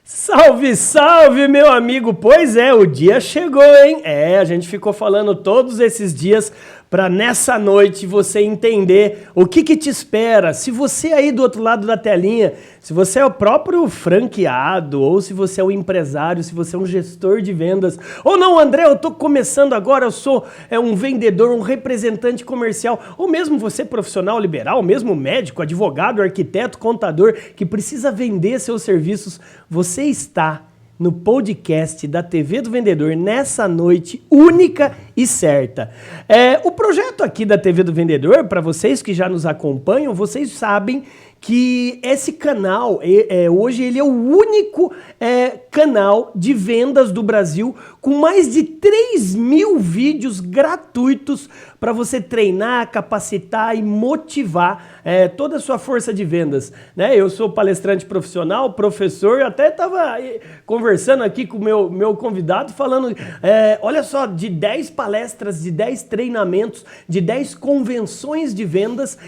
Salve, salve, meu amigo! Pois é, o dia chegou, hein? A gente ficou falando todos esses dias para nessa noite você entender o que te espera. Se você aí do outro lado da telinha, se você é o próprio franqueado, ou se você é um empresário, se você é um gestor de vendas, ou não, André, eu tô começando agora, eu sou um vendedor, um representante comercial, ou mesmo você profissional liberal, mesmo médico, advogado, arquiteto, contador, que precisa vender seus serviços, você está no podcast da TV do Vendedor nessa noite única e certa. O projeto aqui da TV do Vendedor, para vocês que já nos acompanham, vocês sabem que esse canal, hoje ele é o único canal de vendas do Brasil com mais de 3.000 vídeos gratuitos para você treinar, capacitar e motivar toda a sua força de vendas. Né? Eu sou palestrante profissional, professor, até estava conversando aqui com o meu convidado, falando, olha só, de 10 palestras, de 10 treinamentos, de 10 convenções de vendas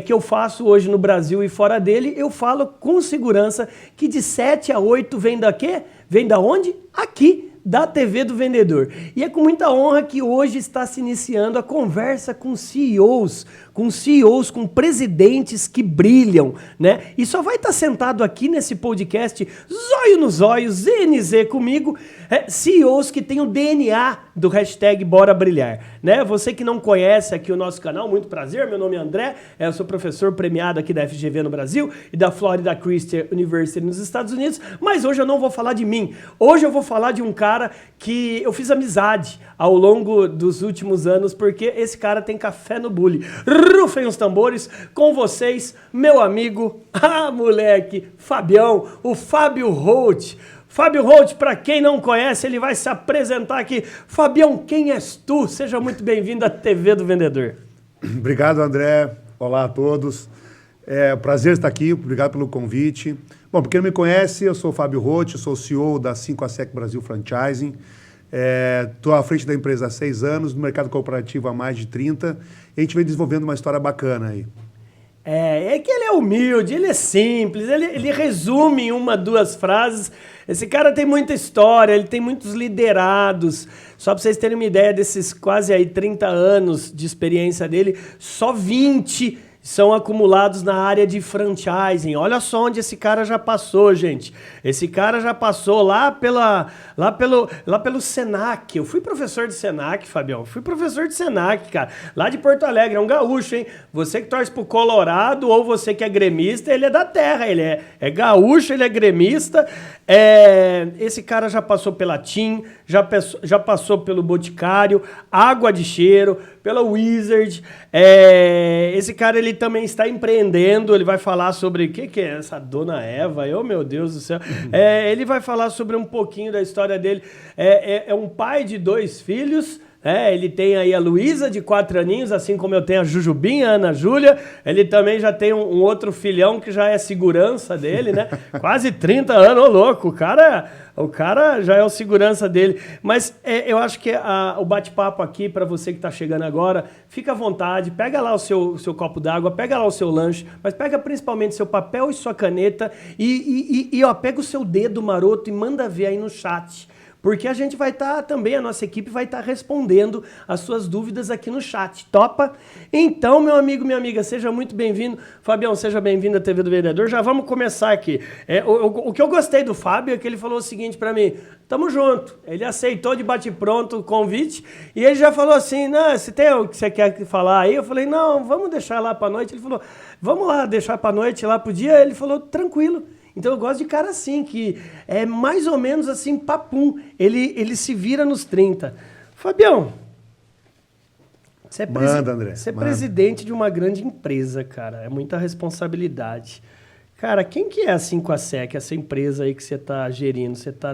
que eu faço hoje no Brasil e fora dele, eu falo com segurança que de 7 a 8 vem da quê? Vem da onde? Aqui, da TV do Vendedor. E é com muita honra que hoje está se iniciando a conversa com CEOs, com presidentes que brilham, né? E só vai estar sentado aqui nesse podcast, zóio nos olhos, ZNZ comigo, CEOs que têm o DNA do hashtag Bora Brilhar, né? Você que não conhece aqui o nosso canal, muito prazer, meu nome é André, eu sou professor premiado aqui da FGV no Brasil e da Florida Christian University nos Estados Unidos, mas hoje eu não vou falar de mim, hoje eu vou falar de um cara que eu fiz amizade ao longo dos últimos anos, porque esse cara tem café no bule. Rufem os tambores, com vocês, meu amigo, moleque, Fabião, o Fábio Holt. Fábio Holt, para quem não conhece, ele vai se apresentar aqui. Fabião, quem és tu? Seja muito bem-vindo à TV do Vendedor. Obrigado, André. Olá a todos. É um prazer estar aqui, obrigado pelo convite. Bom, para quem não me conhece, eu sou o Fábio Holt, sou CEO da 5ASEC Brasil Franchising. Estou à frente da empresa há 6 anos, no mercado corporativo há mais de 30. E a gente vem desenvolvendo uma história bacana aí. É que ele é humilde, ele é simples, ele resume em 1, 2 frases. Esse cara tem muita história, ele tem muitos liderados. Só para vocês terem uma ideia desses quase aí 30 anos de experiência dele, só 20 são acumulados na área de franchising. Olha só onde esse cara já passou, gente. Esse cara já passou lá pelo Senac. Eu fui professor de Senac, Fabião. Fui professor de Senac, cara. Lá de Porto Alegre. É um gaúcho, hein? Você que torce pro Colorado ou você que é gremista, ele é da terra. Ele é gaúcho, ele é gremista. Esse cara já passou pela TIM, já passou pelo Boticário, Água de Cheiro, pela Wizard. Esse cara, ele também está empreendendo, ele vai falar sobre o que é essa Dona Eva, meu Deus do céu. Ele vai falar sobre um pouquinho da história dele. É um pai de 2 filhos, ele tem aí a Luísa, de 4 aninhos, assim como eu tenho a Jujubinha, a Ana Júlia. Ele também já tem um outro filhão que já é segurança dele, né? Quase 30 anos, ô louco, o cara já é o segurança dele. Mas eu acho que o bate-papo aqui, para você que está chegando agora, fica à vontade, pega lá o seu copo d'água, pega lá o seu lanche, mas pega principalmente seu papel e sua caneta e pega o seu dedo maroto e manda ver aí no chat. Porque a gente vai estar também, a nossa equipe vai estar respondendo as suas dúvidas aqui no chat. Topa? Então, meu amigo, minha amiga, seja muito bem-vindo. Fabião, seja bem-vindo à TV do Vendedor. Já vamos começar aqui. O que eu gostei do Fábio é que ele falou o seguinte para mim: tamo junto. Ele aceitou de bate-pronto o convite e ele já falou assim: não, se tem o que você quer falar aí, eu falei: não, vamos deixar lá para noite. Ele falou: vamos lá, deixar para noite, lá pro dia. Ele falou: tranquilo. Então eu gosto de cara assim, que é mais ou menos assim, papum. Ele se vira nos 30. Fabião, você é presidente de uma grande empresa, cara. É muita responsabilidade. Cara, quem que é a 5ASEC, essa empresa aí que você está gerindo, você está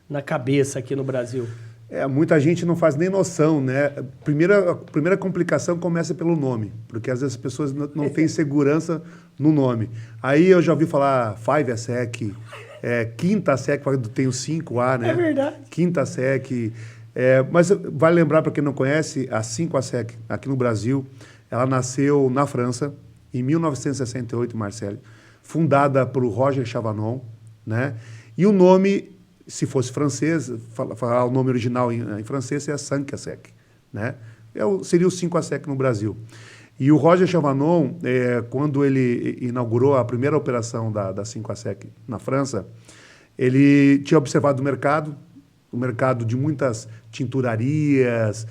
na cabeça aqui no Brasil? Muita gente não faz nem noção, né? A primeira complicação começa pelo nome, porque às vezes as pessoas não têm segurança no nome. Aí eu já ouvi falar 5ASEC, 5ASEC, tem o 5A, né? É verdade. 5ASEC. Mas vale lembrar, para quem não conhece, a 5ASEC aqui no Brasil, ela nasceu na França, em 1968, Marcelo, fundada por Roger Chavanon, né? E o nome, se fosse francês, falar o nome original em francês é a 5 à sec, né? Seria o 5 à sec no Brasil. E o Roger Chavanon, quando ele inaugurou a primeira operação da 5 à sec na França, ele tinha observado o mercado de muitas tinturarias,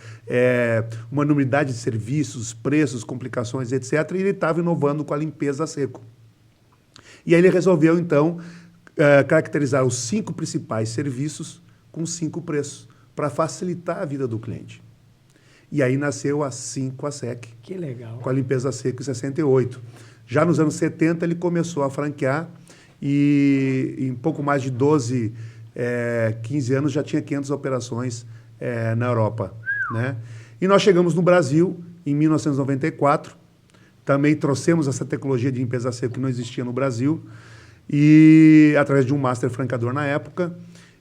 uma enormidade de serviços, preços, complicações, etc. E ele estava inovando com a limpeza a seco. E aí ele resolveu, então, caracterizar os 5 principais serviços com 5 preços, para facilitar a vida do cliente. E aí nasceu a 5 à sec. Que legal. Com a limpeza a seco em 68. Já nos anos 70 ele começou a franquear e em pouco mais de 12, 15 anos já tinha 500 operações na Europa, né? E nós chegamos no Brasil em 1994, também trouxemos essa tecnologia de limpeza a seco que não existia no Brasil, e através de um master franqueador na época,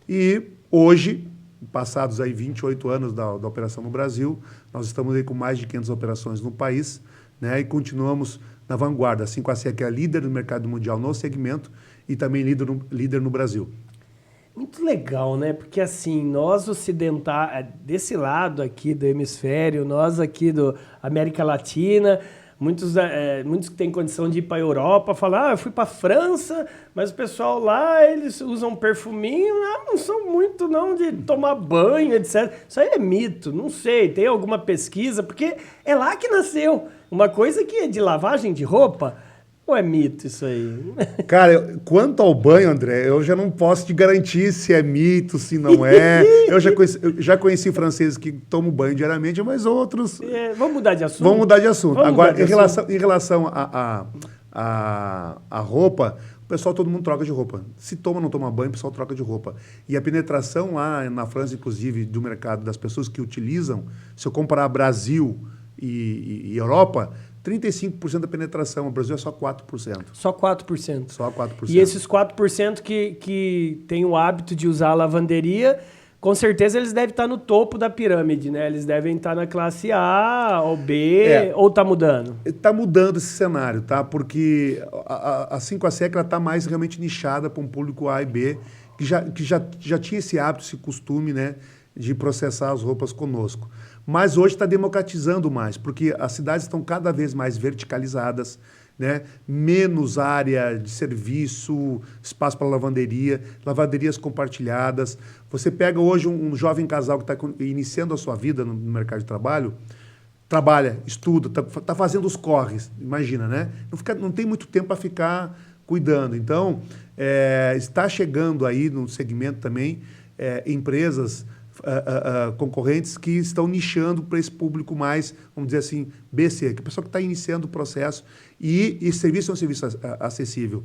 e hoje, passados aí 28 anos da operação no Brasil, nós estamos aí com mais de 500 operações no país, né, e continuamos na vanguarda. A 5 à sec é a líder do mercado mundial no segmento e também líder no Brasil. Muito legal, né? Porque assim, nós ocidentais, desse lado aqui do hemisfério, nós aqui da América Latina, muitos que têm condição de ir para a Europa falam, eu fui para a França, mas o pessoal lá, eles usam perfuminho, não são muito não de tomar banho, etc. Isso aí é mito, não sei, tem alguma pesquisa, porque é lá que nasceu. Uma coisa que é de lavagem de roupa, ou é mito isso aí? Cara, quanto ao banho, André, eu já não posso te garantir se é mito, se não é. Eu já conheci franceses que tomam banho diariamente, mas outros... Vamos mudar de assunto? Vamos mudar de assunto. Vamos Agora, mudar de assunto. em relação a roupa, o pessoal, todo mundo troca de roupa. Se toma ou não toma banho, o pessoal troca de roupa. E a penetração lá na França, inclusive, do mercado das pessoas que utilizam, se eu comparar Brasil e Europa... 35% da penetração, o Brasil é só 4%. Só 4%. Só 4%. E esses 4% que têm o hábito de usar a lavanderia, com certeza eles devem estar no topo da pirâmide, né? Eles devem estar na classe A ou B, ou está mudando? Está mudando esse cenário, tá? Porque a 5 à sec está mais realmente nichada para um público A e B, que já tinha esse hábito, esse costume, né, de processar as roupas conosco. Mas hoje está democratizando mais, porque as cidades estão cada vez mais verticalizadas, né? Menos área de serviço, espaço para lavanderia, lavanderias compartilhadas. Você pega hoje um jovem casal que está iniciando a sua vida no mercado de trabalho, trabalha, estuda, está fazendo os corres, imagina, né? Não tem muito tempo para ficar cuidando. Então, está chegando aí no segmento também empresas... concorrentes que estão nichando para esse público mais, vamos dizer assim, BC, que é a pessoa que está iniciando o processo e serviço é um serviço acessível.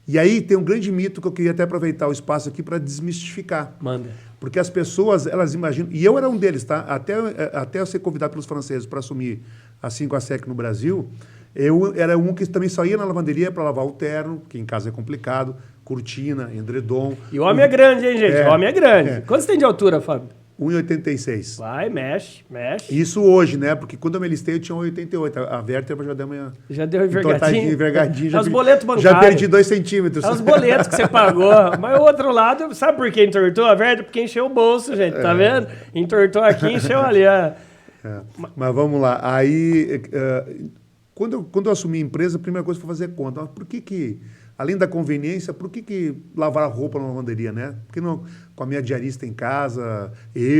E aí tem um grande mito que eu queria até aproveitar o espaço aqui para desmistificar. Manda. Porque as pessoas, elas imaginam, e eu era um deles, tá? Até eu ser convidado pelos franceses para assumir a 5 à sec no Brasil, eu era um que também só ia na lavanderia para lavar o terno, que em casa é complicado, cortina, edredom. E o homem é grande, hein, gente? O homem é grande. Quanto você tem de altura, Fábio? 1,86. Vai, mexe. Isso hoje, né? Porque quando eu me listei, eu tinha 1,88. A vértebra já deu uma... Já deu envergadinho. Envergadinho. Os boletos bancários. Já perdi 2 centímetros. Os boletos que você pagou. Mas o outro lado, sabe por que entortou a vértebra? Porque encheu o bolso, gente. Tá vendo? Entortou aqui, encheu ali. Mas vamos lá. Aí, quando eu assumi a empresa, a primeira coisa foi fazer conta. Mas por que além da conveniência, por que lavar a roupa na lavanderia, né? Por que não com a minha diarista em casa,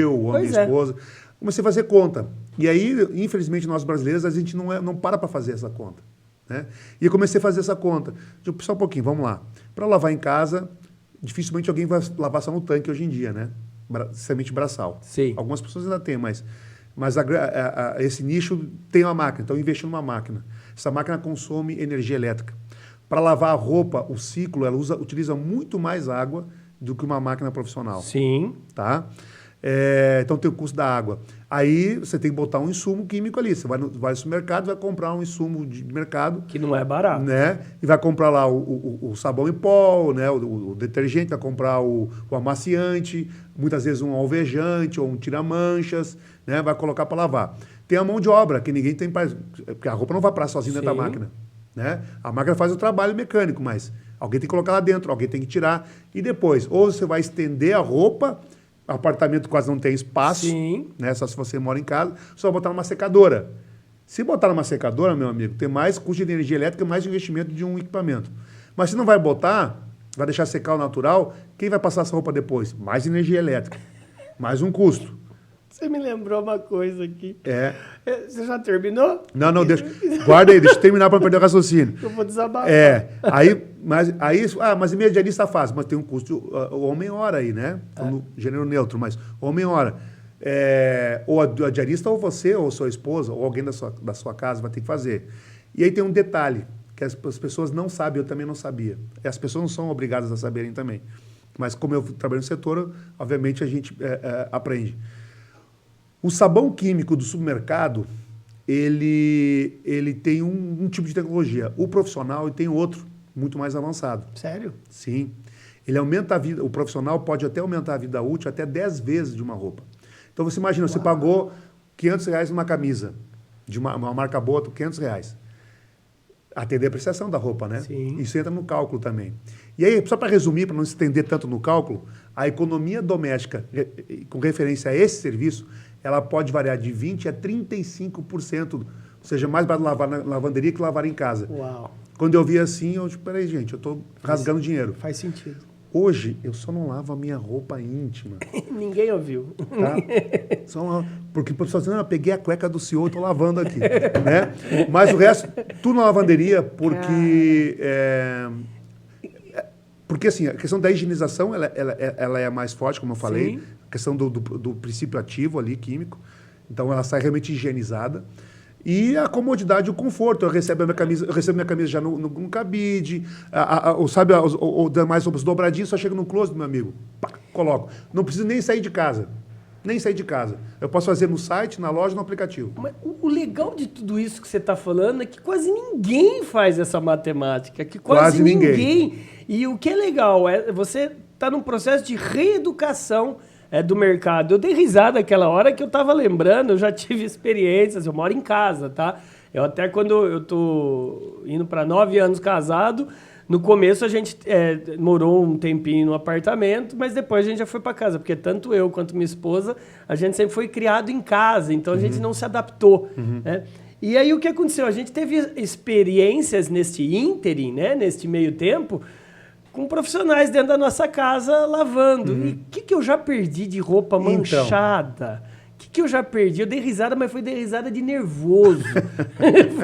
ou a minha esposa? Comecei a fazer conta. E aí, infelizmente, nós brasileiros, a gente não para fazer essa conta, né? E eu comecei a fazer essa conta. Só um pouquinho, vamos lá. Para lavar em casa, dificilmente alguém vai lavar só no tanque hoje em dia, né? Semente braçal. Sim. Algumas pessoas ainda têm, mas esse nicho tem uma máquina, então eu investi numa máquina. Essa máquina consome energia elétrica. Para lavar a roupa, o ciclo, ela utiliza muito mais água do que uma máquina profissional. Sim. Tá? Então tem o custo da água. Aí você tem que botar um insumo químico ali. Você vai no supermercado, vai comprar um insumo de mercado. Que não é barato. Né? E vai comprar lá o sabão em pó, né? o detergente, vai comprar o amaciante, muitas vezes um alvejante ou um tira-manchas, né? Vai colocar para lavar. Tem a mão de obra, que ninguém tem... Porque a roupa não vai para sozinha dentro da máquina. Né? A máquina faz o trabalho mecânico, mas Alguém tem que colocar lá dentro, alguém tem que tirar. E depois, ou você vai estender a roupa, apartamento quase não tem espaço, Sim. né? Só se você mora em casa, só botar numa secadora. Se botar numa secadora, meu amigo, tem mais custo de energia elétrica, mais investimento de um equipamento. Mas se não vai botar, vai deixar secar o natural, quem vai passar essa roupa depois? Mais energia elétrica, mais um custo. Você me lembrou uma coisa aqui. É. Você já terminou? Não, deixa. Guarda aí, deixa eu terminar para não perder o raciocínio. Eu vou desabafar. Mas imediatista faz, mas tem um custo, o homem-hora aí, né? No gênero neutro, mas homem-hora. Ou a diarista, ou você, ou sua esposa, ou alguém da sua casa vai ter que fazer. E aí tem um detalhe, que as pessoas não sabem, eu também não sabia. E as pessoas não são obrigadas a saberem também. Mas como eu trabalho no setor, obviamente a gente aprende. O sabão químico do supermercado, ele tem um tipo de tecnologia. O profissional tem outro, muito mais avançado. Sério? Sim. Ele aumenta a vida, o profissional pode até aumentar a vida útil até 10 vezes de uma roupa. Então você imagina, você pagou R$500 numa camisa, de uma marca boa, R$500. Até a depreciação da roupa, né? Sim. Isso entra no cálculo também. E aí, só para resumir, para não se estender tanto no cálculo, a economia doméstica, com referência a esse serviço, ela pode variar de 20% a 35%, ou seja, mais barato lavar na lavanderia que lavar em casa. Uau. Quando eu vi assim, eu disse, peraí, gente, eu estou rasgando dinheiro. Faz sentido. Hoje, eu só não lavo a minha roupa íntima. Ninguém ouviu. Tá? Porque o pessoal diz, eu peguei a cueca do senhor e estou lavando aqui. Né? Mas o resto, tudo na lavanderia, porque... Porque, assim, a questão da higienização, ela é mais forte, como eu falei. Sim. A questão do princípio ativo ali, químico. Então, ela sai realmente higienizada. E a comodidade e o conforto. Eu recebo minha camisa já no cabide, os dobradinhos, só chega no closet, meu amigo. Pá, coloco. Não preciso nem sair de casa. Nem sair de casa. Eu posso fazer no site, na loja, no aplicativo. Mas o legal de tudo isso que você está falando é que quase ninguém faz essa matemática. Que quase ninguém. E o que é legal é você está num processo de reeducação do mercado. Eu dei risada aquela hora que eu estava lembrando, eu já tive experiências, eu moro em casa, tá? Eu até quando eu tô indo para 9 anos casado, no começo a gente morou um tempinho no apartamento, mas depois a gente já foi para casa, porque tanto eu quanto minha esposa, a gente sempre foi criado em casa, então a gente não se adaptou, né? E aí o que aconteceu? A gente teve experiências neste ínterim, né? Neste meio tempo, com profissionais dentro da nossa casa lavando. E o que eu já perdi de roupa manchada? O que eu já perdi? Eu dei risada, mas foi risada de nervoso.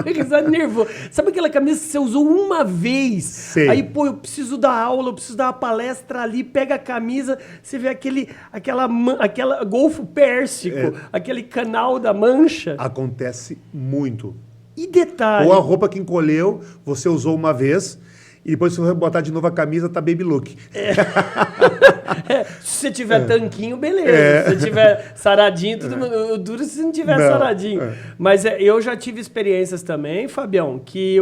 Foi risada de nervoso. Sabe aquela camisa que você usou uma vez? Sei. Aí, pô, eu preciso dar aula, eu preciso dar uma palestra ali, pega a camisa, você vê aquela golfo pérsico, aquele canal da mancha. Acontece muito. E detalhe... Ou a roupa que encolheu, você usou uma vez... E depois, se você botar de novo a camisa, tá baby look. Se você tiver tanquinho, beleza. Se você tiver saradinho, tudo duro se não tiver saradinho. Mas eu já tive experiências também, Fabião, que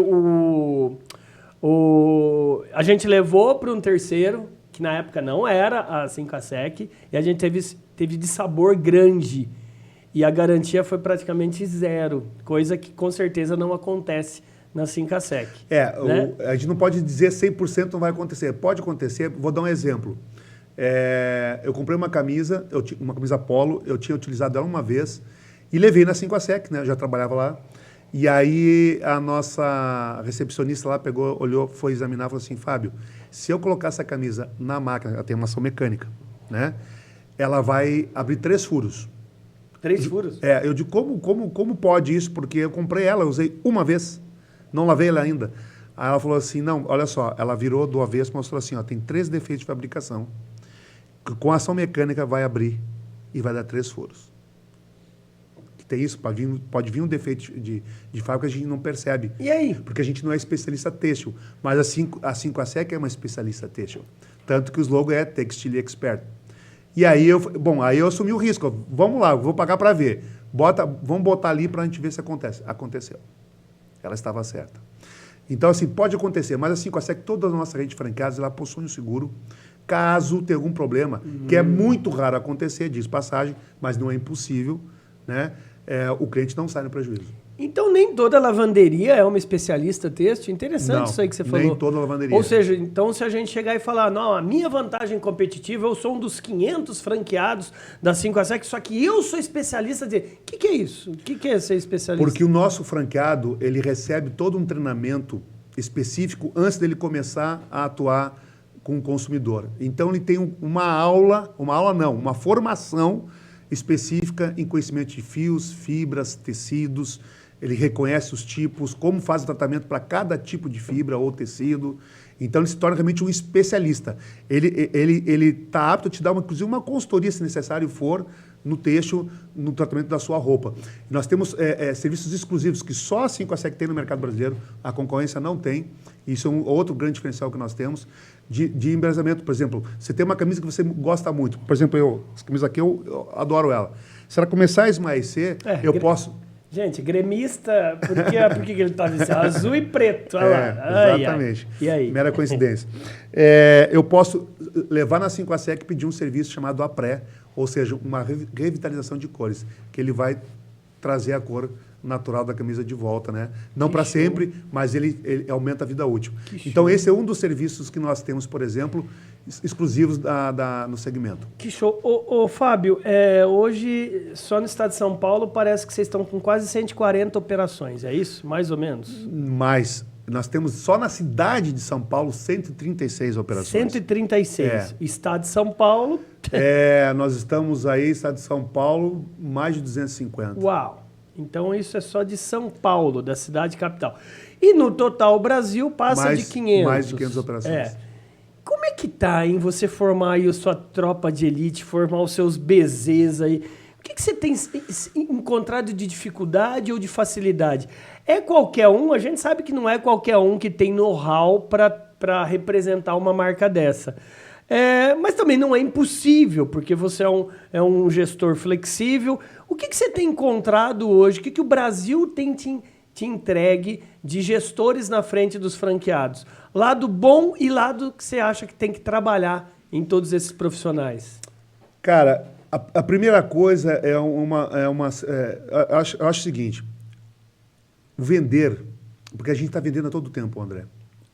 a gente levou para um terceiro, que na época não era a 5ASEC, e a gente teve de sabor grande. E a garantia foi praticamente zero, coisa que com certeza não acontece na 5ASEC. Né? A gente não pode dizer 100% não vai acontecer. Pode acontecer, vou dar um exemplo. Eu comprei uma camisa polo, eu tinha utilizado ela uma vez e levei na 5ASEC, né? Eu já trabalhava lá. E aí a nossa recepcionista lá pegou, olhou, foi examinar e falou assim, Fábio, se eu colocar essa camisa na máquina, ela tem uma ação mecânica, né? Ela vai abrir 3 furos. 3 furos? Eu digo, como pode isso? Porque eu comprei ela, eu usei uma vez. Não lavei ela ainda. Aí ela falou assim, não, olha só, ela virou do avesso, mostrou assim, ó, tem 3 defeitos de fabricação. Com ação mecânica vai abrir e vai dar 3 furos. Tem isso, pode vir um defeito de fábrica que a gente não percebe. E aí? Porque a gente não é especialista têxtil. Mas a 5ASEC é uma especialista têxtil. Tanto que o slogan é Textile Expert. E aí eu assumi o risco. Vamos lá, vou pagar para ver. Vamos botar ali para a gente ver se acontece. Aconteceu. Ela estava certa. Então, assim, pode acontecer, mas a 5ASEC, toda a nossa rede de franqueados, ela possui um seguro, caso tenha algum problema, que é muito raro acontecer, diz passagem, mas não é impossível, né? O cliente não sai no prejuízo. Então nem toda lavanderia é uma especialista têxtil? Interessante Não, isso aí que você falou. nem toda lavanderia. Ou seja, então se a gente chegar e falar, não, a minha vantagem competitiva, eu sou um dos 500 franqueados da 5 a SEC, só que eu sou especialista de... O que é isso? O que é ser especialista? Porque o nosso franqueado, ele recebe todo um treinamento específico antes dele começar a atuar com o consumidor. Então ele tem uma formação específica em conhecimento de fios, fibras, tecidos. Ele reconhece os tipos, como faz o tratamento para cada tipo de fibra ou tecido. Então ele se torna realmente um especialista. Ele está apto a te dar, inclusive, uma consultoria, se necessário for, no têxtil, no tratamento da sua roupa. Nós temos serviços exclusivos que só a 5 a SEC tem no mercado brasileiro, a concorrência não tem. Isso é um outro grande diferencial que nós temos de embrasamento. Por exemplo, você tem uma camisa que você gosta muito. Por exemplo, essa camisa aqui, eu adoro ela. Se ela começar a esmaecer, eu posso... Gente, gremista, por que ele está vestido? Azul e preto, olha lá. Exatamente. E aí? Mera coincidência. Eu posso levar na 5 a SEC e pedir um serviço chamado Apré, ou seja, uma revitalização de cores, que ele vai trazer a cor natural da camisa de volta, né? Não para sempre, mas ele aumenta a vida útil. Então, esse é um dos serviços que nós temos, por exemplo, exclusivos no segmento. Que show. Ô, Fábio, hoje, só no estado de São Paulo, parece que vocês estão com quase 140 operações, é isso? Mais ou menos? Mais. Nós temos só na cidade de São Paulo 136 operações. 136. Estado de São Paulo... nós estamos aí, estado de São Paulo, mais de 250. Uau! Então isso é só de São Paulo, da cidade capital. E no total o Brasil passa de 500. Mais de 500 operações. Como é que tá, hein, você formar aí a sua tropa de elite, formar os seus BZs aí? O que você tem encontrado de dificuldade ou de facilidade? É qualquer um? A gente sabe que não é qualquer um que tem know-how para representar uma marca dessa. Mas também não é impossível, porque você é um gestor flexível. O que você tem encontrado hoje? O que o Brasil tem te entregue de gestores na frente dos franqueados? Lado bom e lado que você acha que tem que trabalhar em todos esses profissionais? Cara, a primeira coisa eu acho o seguinte: vender, porque a gente está vendendo a todo tempo, André.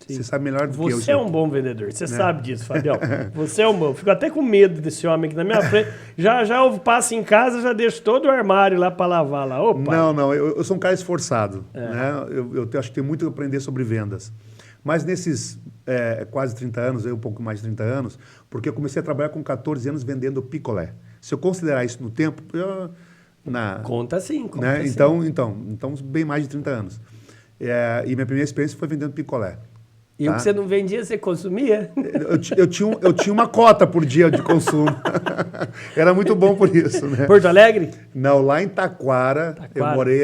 Sim. Você sabe melhor do que eu. Você é um bom vendedor, você sabe disso, Fabião. Você é um bom. Fico até com medo desse homem aqui na minha frente. Já eu passo em casa, já deixo todo o armário lá para lavar lá. Opa. Não, eu sou um cara esforçado. Né? Eu acho que tenho muito a aprender sobre vendas. Mas nesses quase 30 anos, um pouco mais de 30 anos, porque eu comecei a trabalhar com 14 anos vendendo picolé. Se eu considerar isso no tempo, conta sim. Né? Então, bem mais de 30 anos. E minha primeira experiência foi vendendo picolé. E o que você não vendia, você consumia? Eu tinha uma cota por dia de consumo. Era muito bom por isso. Né? Porto Alegre? Não, lá em Taquara. Eu morei,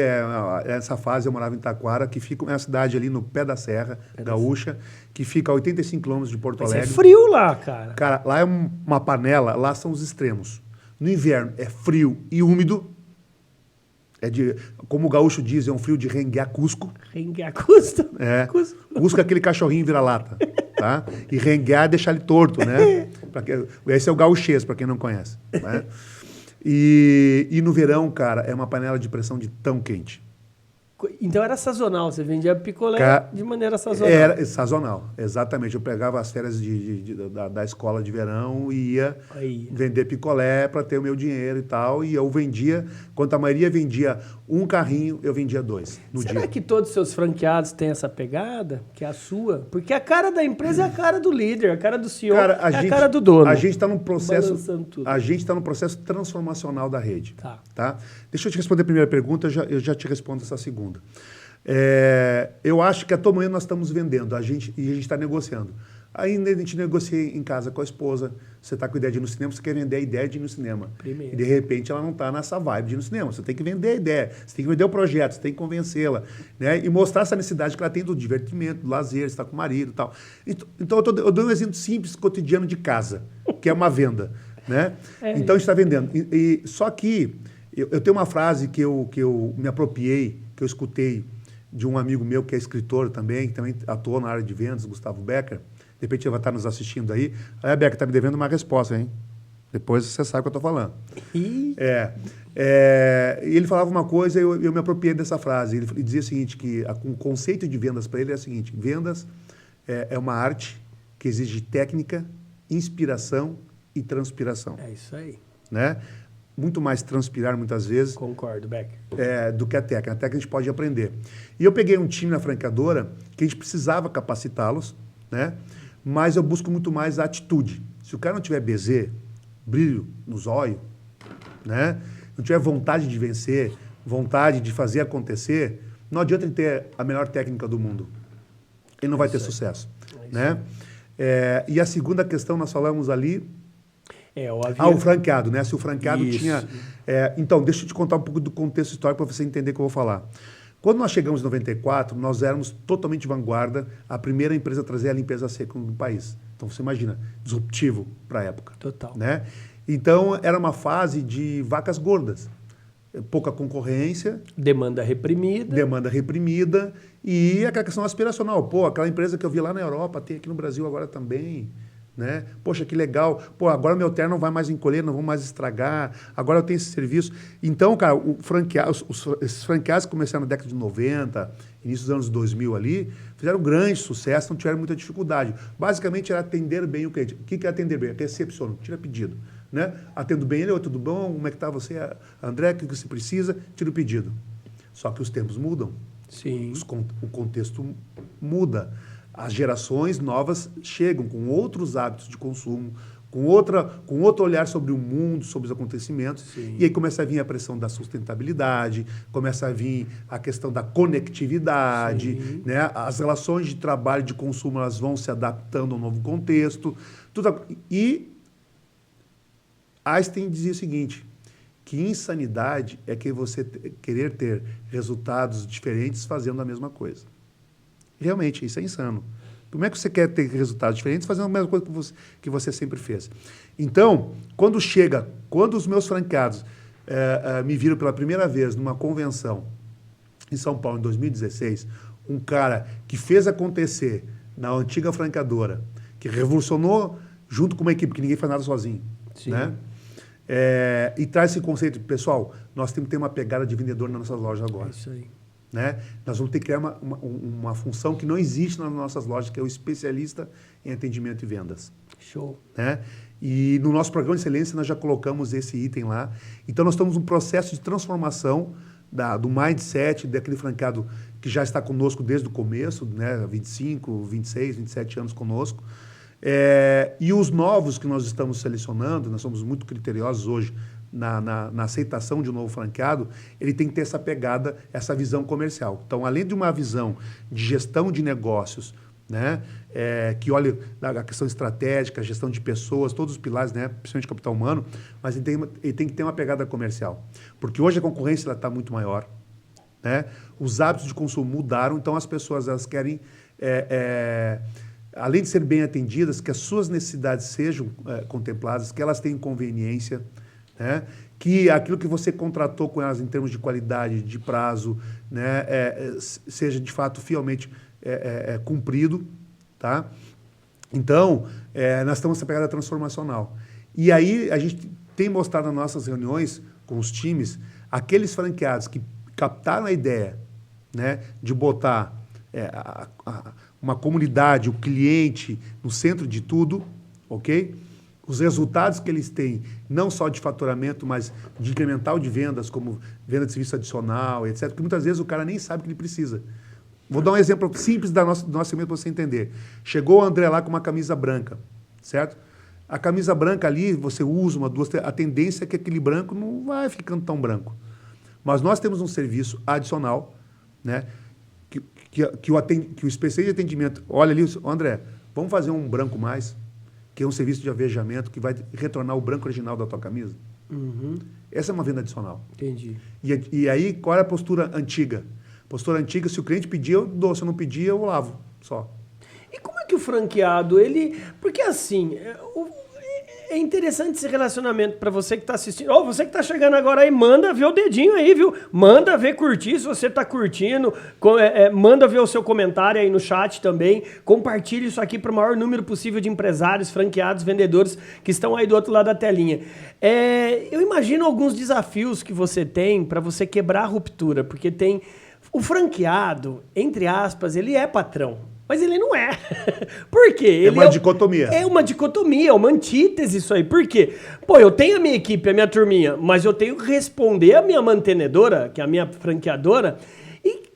nessa fase eu morava em Taquara, que fica uma cidade ali no pé da Serra, Gaúcha, que fica a 85 quilômetros de Porto Alegre. Mas é frio lá, cara. Cara, lá é uma panela, lá são os extremos. No inverno é frio e úmido. Como o gaúcho diz, é um frio de renguear Cusco. Renguear Cusco? Cusco é aquele cachorrinho vira-lata. Tá? E renguear é deixar ele torto, né? Esse é o gauchês, para quem não conhece. Né? E no verão, cara, é uma panela de pressão de tão quente. Então era sazonal, você vendia picolé de maneira sazonal. Era sazonal, exatamente. Eu pegava as férias da escola de verão e ia vender picolé para ter o meu dinheiro e tal. E eu vendia, quando a maioria vendia um carrinho, eu vendia 2 no dia. Será que todos os seus franqueados têm essa pegada, que é a sua? Porque a cara da empresa é a cara do líder, a cara do CEO, a cara do dono. A gente está num processo transformacional da rede. Tá? Deixa eu te responder a primeira pergunta, eu já te respondo essa segunda. Eu acho que a todo momento nós estamos vendendo, a gente está negociando. Ainda a gente negocia em casa com a esposa, você está com ideia de ir no cinema, você quer vender a ideia de ir no cinema. Primeiro. E de repente ela não está nessa vibe de ir no cinema. Você tem que vender a ideia, você tem que vender o projeto, você tem que convencê-la, né? E mostrar essa necessidade que ela tem do divertimento, do lazer, você está com o marido e tal. Então eu dou um exemplo simples, cotidiano de casa, que é uma venda. Né? Então a gente está vendendo. Só que eu tenho uma frase que eu me apropriei, que eu escutei de um amigo meu que é escritor também, que também atuou na área de vendas, Gustavo Becker. De repente ele vai estar nos assistindo aí. Becker, está me devendo uma resposta, hein? Depois você sabe o que eu estou falando. Ih. E ele falava uma coisa e eu me apropriei dessa frase. Ele dizia o seguinte, que o conceito de vendas para ele é o seguinte: vendas é uma arte que exige técnica, inspiração e transpiração. É isso aí. Né? Muito mais transpirar, muitas vezes, Concordo, Becker. do que a técnica. A técnica a gente pode aprender. E eu peguei um time na franqueadora que a gente precisava capacitá-los, né? Mas eu busco muito mais a atitude. Se o cara não tiver BZ, brilho nos olhos, né? Não tiver vontade de vencer, vontade de fazer acontecer, não adianta ele ter a melhor técnica do mundo. Ele não vai ter sucesso. Né? E a segunda questão, nós falamos ali... o franqueado, né? Se o franqueado tinha... então, deixa eu te contar um pouco do contexto histórico para você entender o que eu vou falar. Quando nós chegamos em 94, nós éramos totalmente vanguarda, a primeira empresa a trazer a limpeza seca no país. Então, você imagina, disruptivo para a época. Total. Né? Então, era uma fase de vacas gordas. Pouca concorrência. Demanda reprimida. E aquela questão aspiracional. Pô, aquela empresa que eu vi lá na Europa, tem aqui no Brasil agora também. Né? Poxa, que legal. Pô, agora meu terno não vai mais encolher, não vão mais estragar. Agora eu tenho esse serviço. Então, cara, esses franqueados que começaram na década de 90, início dos anos 2000 ali, fizeram grande sucesso, não tiveram muita dificuldade. Basicamente era atender bem o cliente. O que é atender bem? Recepciono, tira pedido. Né? Atendo bem ele, tudo bom? Como é que está você, André? O que você precisa? Tira o pedido. Só que os tempos mudam. Sim. O contexto muda. As gerações novas chegam com outros hábitos de consumo, com outro olhar sobre o mundo, sobre os acontecimentos. Sim. E aí começa a vir a pressão da sustentabilidade, começa a vir a questão da conectividade, né? As relações de trabalho e de consumo elas vão se adaptando ao novo contexto. E Einstein dizia o seguinte, que insanidade é que você querer ter resultados diferentes fazendo a mesma coisa. Realmente, isso é insano. Como é que você quer ter resultados diferentes fazendo a mesma coisa que você sempre fez? Então, quando os meus franqueados me viram pela primeira vez numa convenção em São Paulo, em 2016, um cara que fez acontecer na antiga franqueadora, que revolucionou junto com uma equipe, que ninguém faz nada sozinho. Sim. Né? E traz esse conceito, pessoal, nós temos que ter uma pegada de vendedor nas nossas lojas agora. É isso aí. Né? Nós vamos ter que criar uma função que não existe nas nossas lojas, que é o especialista em atendimento e vendas. Show. Né? E no nosso programa de excelência nós já colocamos esse item lá. Então nós estamos num processo de transformação do mindset daquele franqueado que já está conosco desde o começo, né? 25, 26, 27 anos conosco. E os novos que nós estamos selecionando, nós somos muito criteriosos hoje na aceitação de um novo franqueado, ele tem que ter essa pegada, essa visão comercial. Então, além de uma visão de gestão de negócios, né, que olha a questão estratégica, a gestão de pessoas, todos os pilares, né, principalmente capital humano, mas ele tem que ter uma pegada comercial. Porque hoje a concorrência está muito maior, né? Os hábitos de consumo mudaram, então as pessoas elas querem... além de serem bem atendidas, que as suas necessidades sejam contempladas, que elas tenham conveniência, né? Que aquilo que você contratou com elas em termos de qualidade, de prazo, né? Seja de fato fielmente cumprido. Tá? Então, nós estamos nessa pegada transformacional. E aí a gente tem mostrado nas nossas reuniões com os times, aqueles franqueados que captaram a ideia, né, de botar uma comunidade, o cliente no centro de tudo, ok? Os resultados que eles têm, não só de faturamento, mas de incremental de vendas, como venda de serviço adicional, etc. Porque muitas vezes o cara nem sabe o que ele precisa. Vou dar um exemplo simples do nosso segmento para você entender. Chegou o André lá com uma camisa branca, certo? A camisa branca ali, você usa uma, duas, a tendência é que aquele branco não vai ficando tão branco. Mas nós temos um serviço adicional, né? Que o especialista de atendimento, olha ali, André, vamos fazer um branco mais, que é um serviço de avejamento que vai retornar o branco original da tua camisa. Uhum. Essa é uma venda adicional. Entendi. E aí, qual é a postura antiga? Postura antiga, se o cliente pedir, eu dou. Se eu não pedir, eu lavo, só. E como é que o franqueado, ele... Porque assim, É interessante esse relacionamento para você que tá assistindo. Ó, você que tá chegando agora aí, manda ver o dedinho aí, viu? Manda ver, curtir se você tá curtindo. Manda ver o seu comentário aí no chat também. Compartilhe isso aqui para o maior número possível de empresários, franqueados, vendedores que estão aí do outro lado da telinha. Eu imagino alguns desafios que você tem para você quebrar a ruptura, porque tem o franqueado, entre aspas, ele é patrão. Mas ele não é. Por quê? Ele uma dicotomia. É uma dicotomia, uma antítese isso aí. Por quê? Pô, eu tenho a minha equipe, a minha turminha, mas eu tenho que responder a minha mantenedora, que é a minha franqueadora. E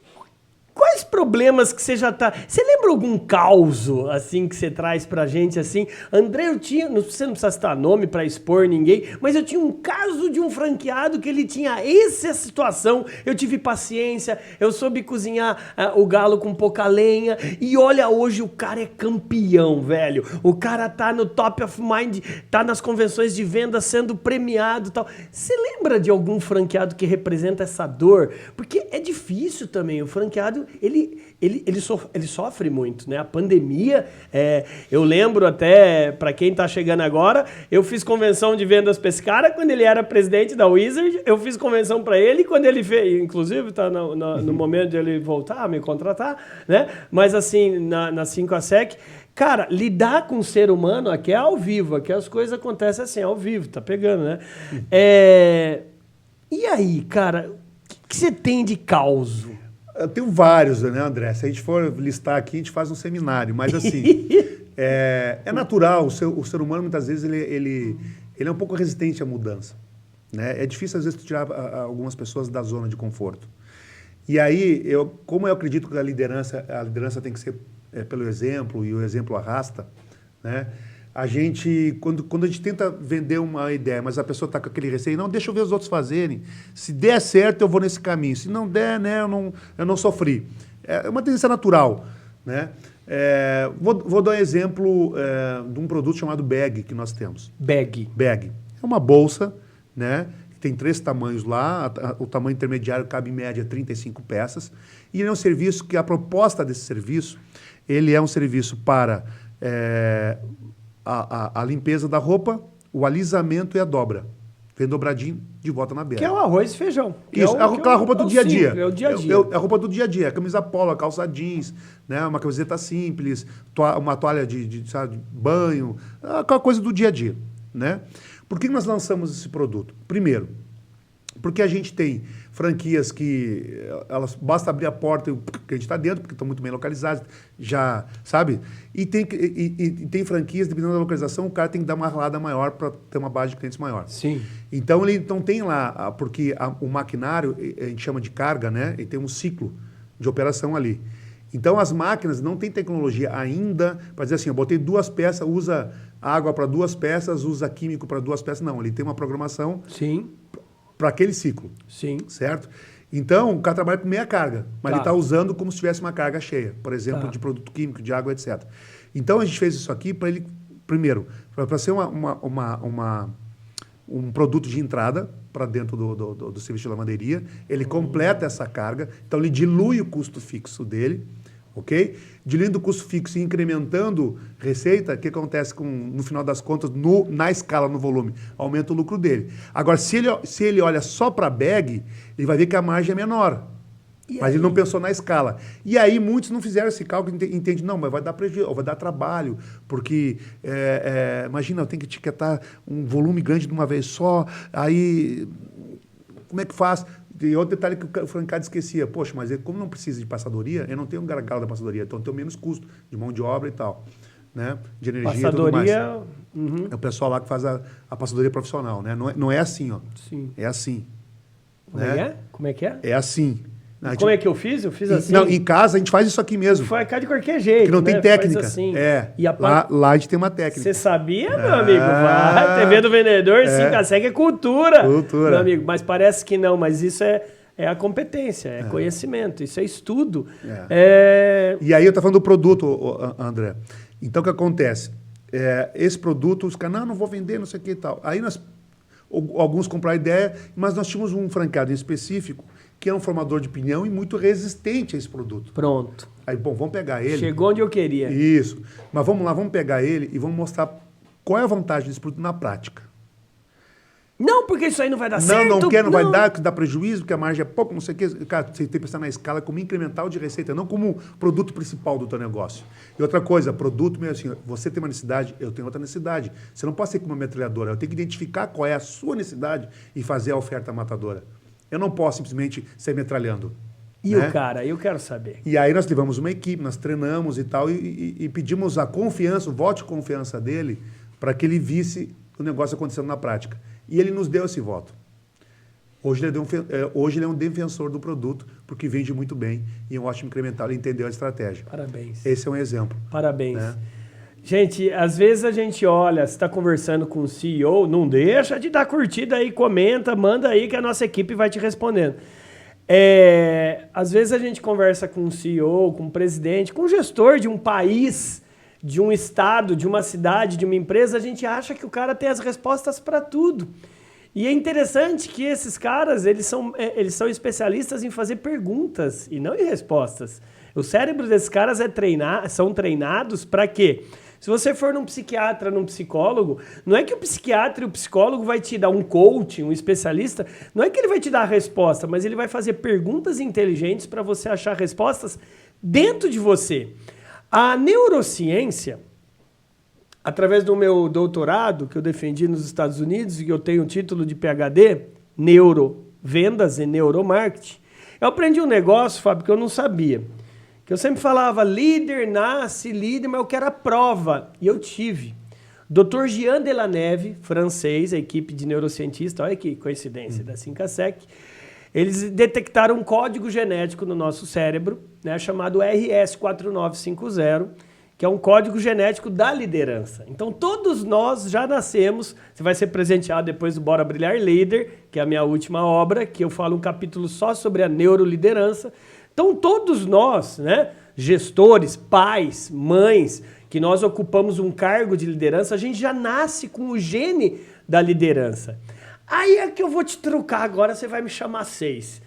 quais problemas que você já tá... Você lembra algum causo, assim, que você traz pra gente, assim? André, você não precisa citar nome pra expor ninguém, mas eu tinha um caso de um franqueado que ele tinha essa situação. Eu tive paciência, eu soube cozinhar o galo com pouca lenha. E olha, hoje o cara é campeão, velho. O cara tá no top of mind, tá nas convenções de venda sendo premiado e tal. Você lembra de algum franqueado que representa essa dor? Porque é difícil também. O franqueado, ele sofre muito, né? A pandemia, eu lembro até, para quem tá chegando agora, eu fiz convenção de vendas pra esse cara quando ele era presidente da Wizard, eu fiz convenção para ele quando ele fez, inclusive tá no momento de ele voltar a me contratar, né? Mas assim, na 5ASEC, cara, lidar com o ser humano aqui é ao vivo, aqui as coisas acontecem assim, ao vivo, tá pegando, né? E aí, cara, o que você tem de causo? Eu tenho vários, né, André? Se a gente for listar aqui, a gente faz um seminário. Mas, assim, é natural. O ser humano, muitas vezes, ele é um pouco resistente à mudança. Né? É difícil, às vezes, tu tirar algumas pessoas da zona de conforto. E aí, como eu acredito que a liderança tem que ser pelo exemplo, e o exemplo arrasta, né? A gente, quando a gente tenta vender uma ideia, mas a pessoa está com aquele receio, não, deixa eu ver os outros fazerem. Se der certo, eu vou nesse caminho. Se não der, né, eu não sofri. É uma tendência natural. Né? Vou dar um exemplo de um produto chamado Bag que nós temos. Bag. É uma bolsa, né? Tem 3 tamanhos lá. O tamanho intermediário cabe em média 35 peças. E ele é um serviço que a proposta desse serviço, ele é um serviço para... A limpeza da roupa, o alisamento e a dobra. Vem dobradinho, de volta na beira. Que é o arroz e feijão. Isso, aquela roupa do dia a dia. É o dia a dia. É a roupa do dia a dia. A camisa polo, a calça jeans, né? Uma camiseta simples, uma toalha de banho, aquela coisa do dia a dia. Né? Por que nós lançamos esse produto? Primeiro, porque a gente tem franquias que elas basta abrir a porta e a gente está dentro, porque estão muito bem localizadas, já, sabe? E tem franquias, dependendo da localização, o cara tem que dar uma ralada maior para ter uma base de clientes maior. Sim. Então, ele não tem lá, porque o maquinário, a gente chama de carga, né? Ele tem um ciclo de operação ali. Então, as máquinas não têm tecnologia ainda para dizer assim, eu botei 2 peças, usa água para 2 peças, usa químico para 2 peças. Não, ele tem uma programação... Sim. Para aquele ciclo. Sim. Certo? Então, o cara trabalha com meia carga, mas Tá. ele está usando como se tivesse uma carga cheia, por exemplo, Tá. de produto químico, de água, etc. Então, a gente fez isso aqui para ele, primeiro, para ser um produto de entrada para dentro do serviço de lavanderia, ele completa essa carga, então ele dilui o custo fixo dele, ok? Diluindo o custo fixo e incrementando receita, o que acontece no final das contas, na escala, no volume? Aumenta o lucro dele. Agora, se ele olha só para a bag, ele vai ver que a margem é menor. Mas ele não pensou na escala. E aí muitos não fizeram esse cálculo, entende, não, mas vai dar prejuízo, vai dar trabalho, porque, imagina, eu tenho que etiquetar um volume grande de uma vez só, aí, como é que faz? E outro detalhe que o franqueado esquecia, poxa, mas como não precisa de passadoria, eu não tenho um gargalo da passadoria, então eu tenho menos custo de mão de obra e tal, né? De energia passadoria, e tudo mais. Uhum. É o pessoal lá que faz a passadoria profissional, né? Não é assim, ó. Sim. É assim. Como é? Como é que é? É assim. Como é que eu fiz? Eu fiz assim. Não, em casa a gente faz isso aqui mesmo. Foi cá de qualquer jeito. Que não tem técnica. Faz assim. E lá a gente tem uma técnica. Você sabia, meu amigo? Vai, TV do Vendedor, 5ASEC é cultura. Cultura. Meu amigo, mas parece que não, mas isso é a competência, é conhecimento, isso é estudo. E aí eu tô falando do produto, André. Então o que acontece? Esse produto, os caras, não vou vender, não sei o que e tal. Aí alguns compraram a ideia, mas nós tínhamos um franqueado em específico que é um formador de opinião e muito resistente a esse produto. Pronto. Aí, bom, vamos pegar ele. Chegou onde eu queria. Isso. Mas vamos lá, vamos pegar ele e vamos mostrar Qual é a vantagem desse produto na prática? Não, porque isso aí não vai dar certo. Não vai dar, que dá prejuízo, porque a margem é pouco, não sei o quê. Cara, você tem que pensar na escala como incremental de receita, não como produto principal do teu negócio. E outra coisa, produto meio assim, você tem uma necessidade, eu tenho outra necessidade. Você não pode ser como uma metralhadora, eu tenho que identificar qual é a sua necessidade e fazer a oferta matadora. Eu não posso simplesmente sair metralhando. E o cara, eu quero saber. E aí nós levamos uma equipe, nós treinamos e tal, e pedimos a confiança, o voto de confiança dele, para que ele visse o negócio acontecendo na prática. E ele nos deu esse voto. Hoje ele é um defensor do produto, porque vende muito bem e é um ótimo incremental. Ele entendeu a estratégia. Parabéns. Esse é um exemplo. Parabéns. Né? Gente, às vezes a gente olha, você está conversando com o CEO, não deixa de dar curtida aí, comenta, manda aí que a nossa equipe vai te respondendo. Às vezes a gente conversa com um CEO, com um presidente, com um gestor de um país, de um estado, de uma cidade, de uma empresa, a gente acha que o cara tem as respostas para tudo. E é interessante que esses caras, eles são especialistas em fazer perguntas e não em respostas. O cérebro desses caras são treinados para quê? Se você for num psiquiatra, num psicólogo, não é que o psiquiatra e o psicólogo vai te dar um coach, um especialista, não é que ele vai te dar a resposta, mas ele vai fazer perguntas inteligentes para você achar respostas dentro de você. A neurociência, através do meu doutorado, que eu defendi nos Estados Unidos, e eu tenho um título de PhD, Neurovendas e Neuromarketing, eu aprendi um negócio, Fábio, que eu não sabia. Que eu sempre falava, líder nasce líder, mas eu quero a prova. E eu tive. Dr. Jean Delaneve, francês, a equipe de neurocientista, olha que coincidência, da 5ASEC, eles detectaram um código genético no nosso cérebro, né, chamado RS4950, que é um código genético da liderança. Então, todos nós já nascemos, você vai ser presenteado depois do Bora Brilhar Líder, que é a minha última obra, que eu falo um capítulo só sobre a neuroliderança. Então, todos nós, né, gestores, pais, mães, que nós ocupamos um cargo de liderança, a gente já nasce com o gene da liderança. Aí é que eu vou te trucar agora, você vai me chamar 6.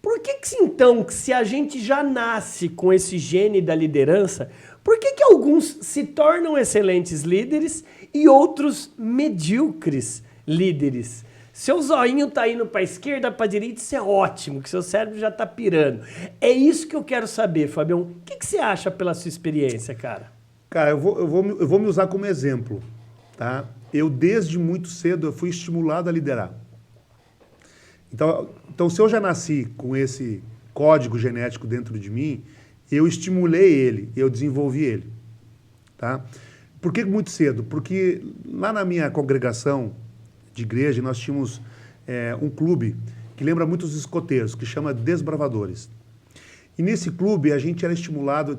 Por que então, se a gente já nasce com esse gene da liderança, por que alguns se tornam excelentes líderes e outros medíocres líderes? Seu zoinho tá indo para a esquerda, para a direita, isso é ótimo, que seu cérebro já tá pirando. É isso que eu quero saber, Fabião. O que você acha pela sua experiência, cara? Cara, eu vou me usar como exemplo, tá? Eu, desde muito cedo, eu fui estimulado a liderar. Então, se eu já nasci com esse código genético dentro de mim, eu estimulei ele, eu desenvolvi ele, tá? Por que muito cedo? Porque lá na minha congregação de igreja, nós tínhamos um clube que lembra muito os escoteiros, que chama Desbravadores. E nesse clube a gente era estimulado,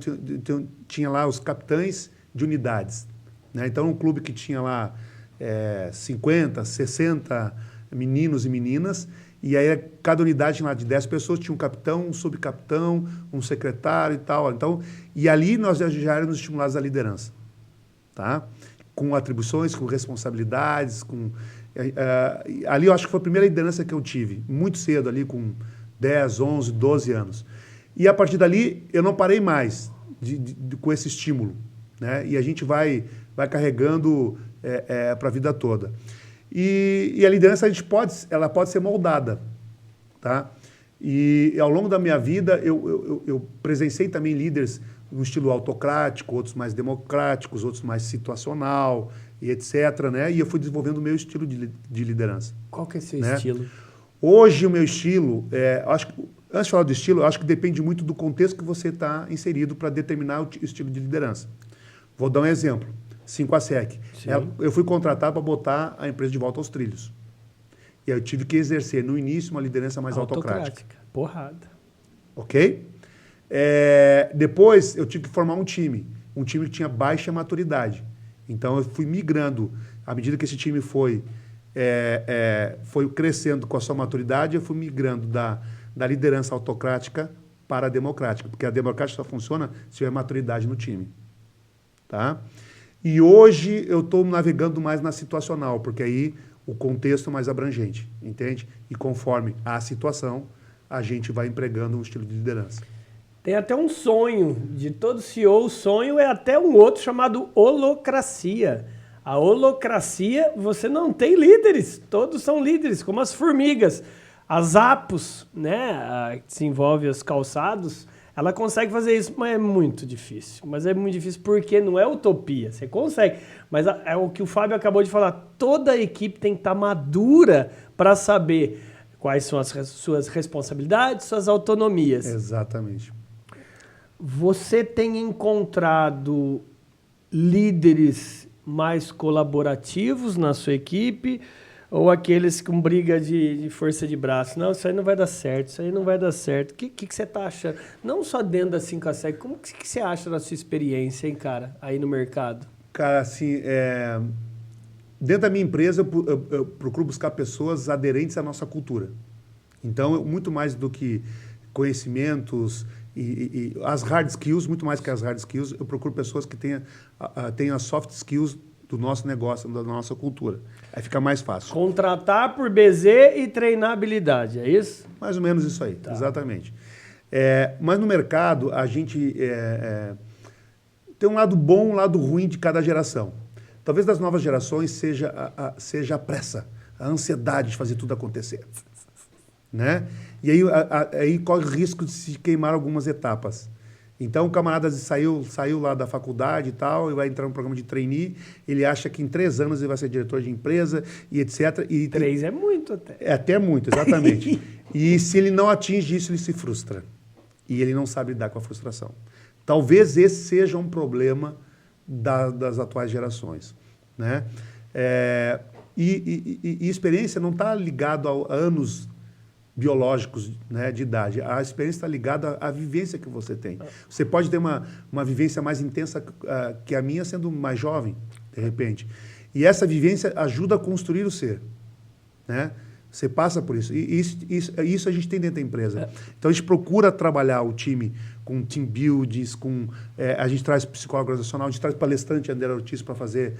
tinha lá os capitães de unidades, né? Então um clube que tinha lá 50, 60 meninos e meninas, e aí cada unidade tinha lá de 10 pessoas, tinha um capitão, um subcapitão, um secretário e tal. Então, e ali nós já éramos estimulados à liderança, tá? Com atribuições, com responsabilidades, ali eu acho que foi a primeira liderança que eu tive, muito cedo ali, com 10, 11, 12 anos. E a partir dali eu não parei mais com esse estímulo, né? E a gente vai carregando para a vida toda. E a liderança ela pode ser moldada, tá? E ao longo da minha vida eu presenciei também líderes no estilo autocrático, outros mais democráticos, outros mais situacional e etc, né? E eu fui desenvolvendo o meu estilo de liderança. Qual que é o seu né? estilo? Hoje o meu estilo, acho que, antes de falar do estilo, eu acho que depende muito do contexto que você está inserido para determinar o estilo de liderança. Vou dar um exemplo. 5ASEC. Eu fui contratado para botar a empresa de volta aos trilhos. E aí eu tive que exercer, no início, uma liderança mais autocrática. Porrada. Ok? Depois, eu tive que formar um time que tinha baixa maturidade. Então, eu fui migrando. À medida que esse time foi crescendo com a sua maturidade, eu fui migrando da liderança autocrática para a democrática. Porque a democrática só funciona se tiver maturidade no time. Tá? E hoje eu estou navegando mais na situacional, porque aí o contexto é mais abrangente, entende? E conforme a situação, a gente vai empregando um estilo de liderança. Tem até um sonho de todo CEO, o sonho é até um outro chamado holocracia. A holocracia, você não tem líderes. Todos são líderes, como as formigas. As apos, né, que desenvolve os calçados, ela consegue fazer isso, mas é muito difícil. Mas é muito difícil porque não é utopia. Você consegue. Mas é o que o Fábio acabou de falar. Toda a equipe tem que estar madura para saber quais são as suas responsabilidades, suas autonomias. Exatamente. Você tem encontrado líderes mais colaborativos na sua equipe ou aqueles com briga de força de braço? Não, isso aí não vai dar certo, isso aí não vai dar certo. O que você está achando? Não só dentro da 5 a 7, como que você acha da sua experiência, hein, cara, aí no mercado? Cara, assim, dentro da minha empresa eu procuro buscar pessoas aderentes à nossa cultura. Então, muito mais do que conhecimentos e as hard skills, muito mais que as hard skills, eu procuro pessoas que tenham as soft skills do nosso negócio, da nossa cultura. Aí fica mais fácil. Contratar por BZ e treinar habilidade, é isso? Mais ou menos isso aí, tá. Exatamente. Mas no mercado, a gente tem um lado bom e um lado ruim de cada geração. Talvez das novas gerações seja a pressa, a ansiedade de fazer tudo acontecer. Né? E aí corre o risco de se queimar algumas etapas. Então o camarada saiu lá da faculdade e tal, e vai entrar no programa de trainee, ele acha que em 3 anos ele vai ser diretor de empresa e etc. 3 é muito até. É até muito, exatamente. E se ele não atinge isso, ele se frustra. E ele não sabe lidar com a frustração. Talvez esse seja um problema das atuais gerações. Né? E experiência não está ligado a anos biológicos, né, de idade. A experiência está ligada à vivência que você tem. Você pode ter uma vivência mais intensa que a minha sendo mais jovem, de repente. E essa vivência ajuda a construir o ser. Né? Você passa por isso. E isso a gente tem dentro da empresa. Então, a gente procura trabalhar o time com team builds, a gente traz psicólogo organizacional, a gente traz palestrante André Ortiz para fazer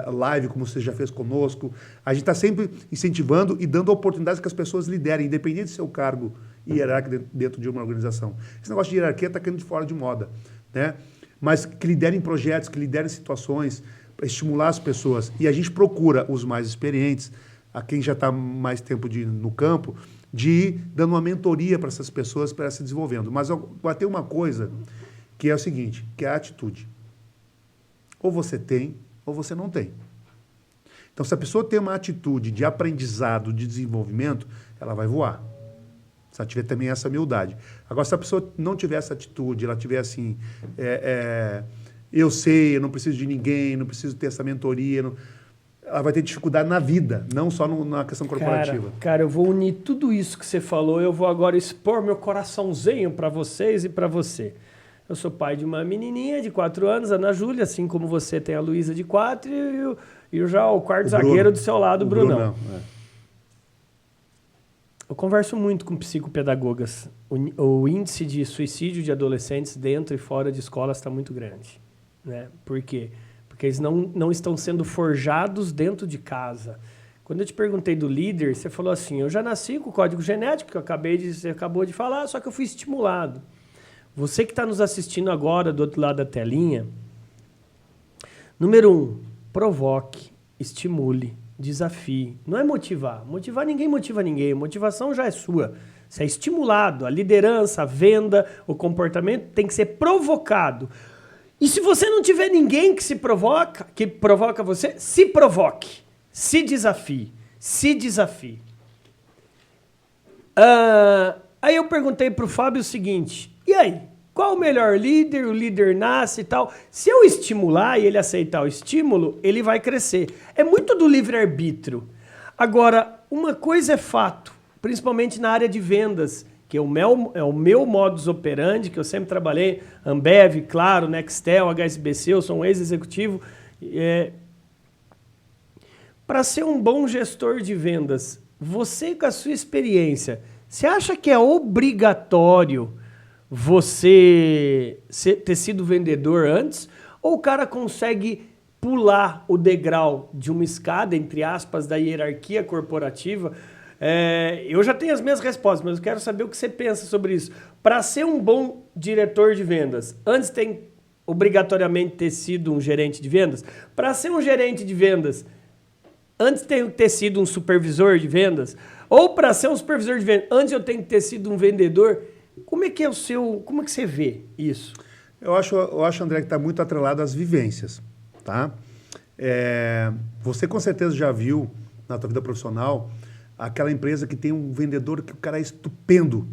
live, como você já fez conosco. A gente está sempre incentivando e dando oportunidades que as pessoas liderem, independente do seu cargo hierárquico dentro de uma organização. Esse negócio de hierarquia está caindo de fora de moda. Né? Mas que liderem projetos, que liderem situações, para estimular as pessoas. E a gente procura os mais experientes, a quem já está mais tempo no campo, de ir dando uma mentoria para essas pessoas para se desenvolvendo. Mas vai ter uma coisa que é o seguinte, que é a atitude. Ou você tem, ou você não tem. Então, se a pessoa tem uma atitude de aprendizado, de desenvolvimento, ela vai voar. Se ela tiver também essa humildade. Agora, se a pessoa não tiver essa atitude, ela tiver assim, eu sei, eu não preciso de ninguém, não preciso ter essa mentoria, ela vai ter dificuldade na vida, não só na questão corporativa. Cara, eu vou unir tudo isso que você falou, eu vou agora expor meu coraçãozinho para vocês e para você. Eu sou pai de uma menininha de 4 anos, Ana Júlia, assim como você tem a Luísa de 4 e o quarto zagueiro do seu lado, o Brunão. Eu converso muito com psicopedagogas. O índice de suicídio de adolescentes dentro e fora de escola está muito grande. Né? Por quê? Porque eles não estão sendo forjados dentro de casa. Quando eu te perguntei do líder, você falou assim, eu já nasci com o código genético, que você acabou de falar, só que eu fui estimulado. Você que está nos assistindo agora, do outro lado da telinha, número 1, provoque, estimule, desafie. Não é motivar. Ninguém motiva ninguém. Motivação já é sua. Você é estimulado. A liderança, a venda, o comportamento tem que ser provocado. E se você não tiver ninguém que provoca você, se provoque, se desafie, Aí eu perguntei para o Fábio o seguinte, e aí, qual o melhor líder? O líder nasce e tal. Se eu estimular e ele aceitar o estímulo, ele vai crescer. É muito do livre-arbítrio. Agora, uma coisa é fato, principalmente na área de vendas, que é o meu modus operandi, que eu sempre trabalhei, Ambev, Claro, Nextel, HSBC, eu sou um ex-executivo. Para ser um bom gestor de vendas, você com a sua experiência, você acha que é obrigatório você ter sido vendedor antes? Ou o cara consegue pular o degrau de uma escada, entre aspas, da hierarquia corporativa? Eu já tenho as minhas respostas, mas eu quero saber o que você pensa sobre isso. Para ser um bom diretor de vendas, antes tem obrigatoriamente ter sido um gerente de vendas? Para ser um gerente de vendas, antes tenho que ter sido um supervisor de vendas? Ou para ser um supervisor de vendas, antes eu tenho que ter sido um vendedor? Como é que é como é que você vê isso? Eu acho, André, que está muito atrelado às vivências, tá? Você com certeza já viu na tua vida profissional aquela empresa que tem um vendedor que o cara é estupendo,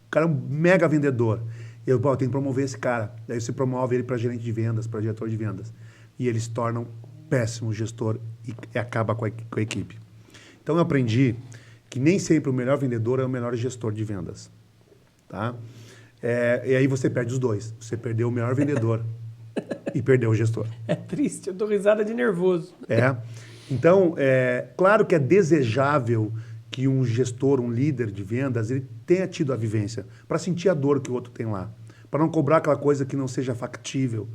o cara é um mega vendedor. Eu tenho que promover esse cara. Daí você promove ele para gerente de vendas, para diretor de vendas. E ele se torna um péssimo gestor e acaba com a equipe. Então eu aprendi que nem sempre o melhor vendedor é o melhor gestor de vendas. Tá? E aí você perde os dois. Você perdeu o melhor vendedor e perdeu o gestor. É triste, eu dou risada de nervoso. Então, claro que é desejável que um gestor, um líder de vendas, ele tenha tido a vivência para sentir a dor que o outro tem lá, para não cobrar aquela coisa que não seja factível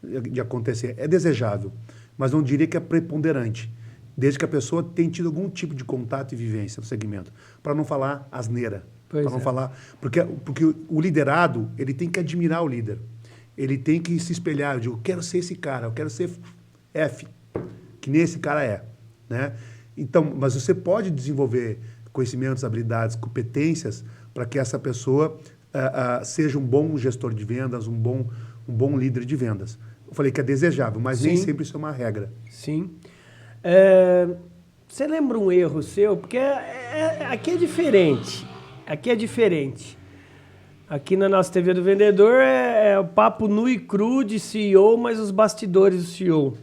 de acontecer. É desejável, mas não diria que é preponderante, desde que a pessoa tenha tido algum tipo de contato e vivência no segmento, para não falar asneira, para não falar... Porque o liderado, ele tem que admirar o líder, ele tem que se espelhar, eu digo, eu quero ser esse cara, eu quero ser F, que nem esse cara é, né? Então, mas você pode desenvolver conhecimentos, habilidades, competências para que essa pessoa seja um bom gestor de vendas, um bom líder de vendas. Eu falei que é desejável, mas nem sempre isso é uma regra. Sim. Você lembra um erro seu? Porque aqui é diferente. Aqui é diferente. Aqui na nossa TV do Vendedor é o papo nu e cru de CEO, mas os bastidores do CEO.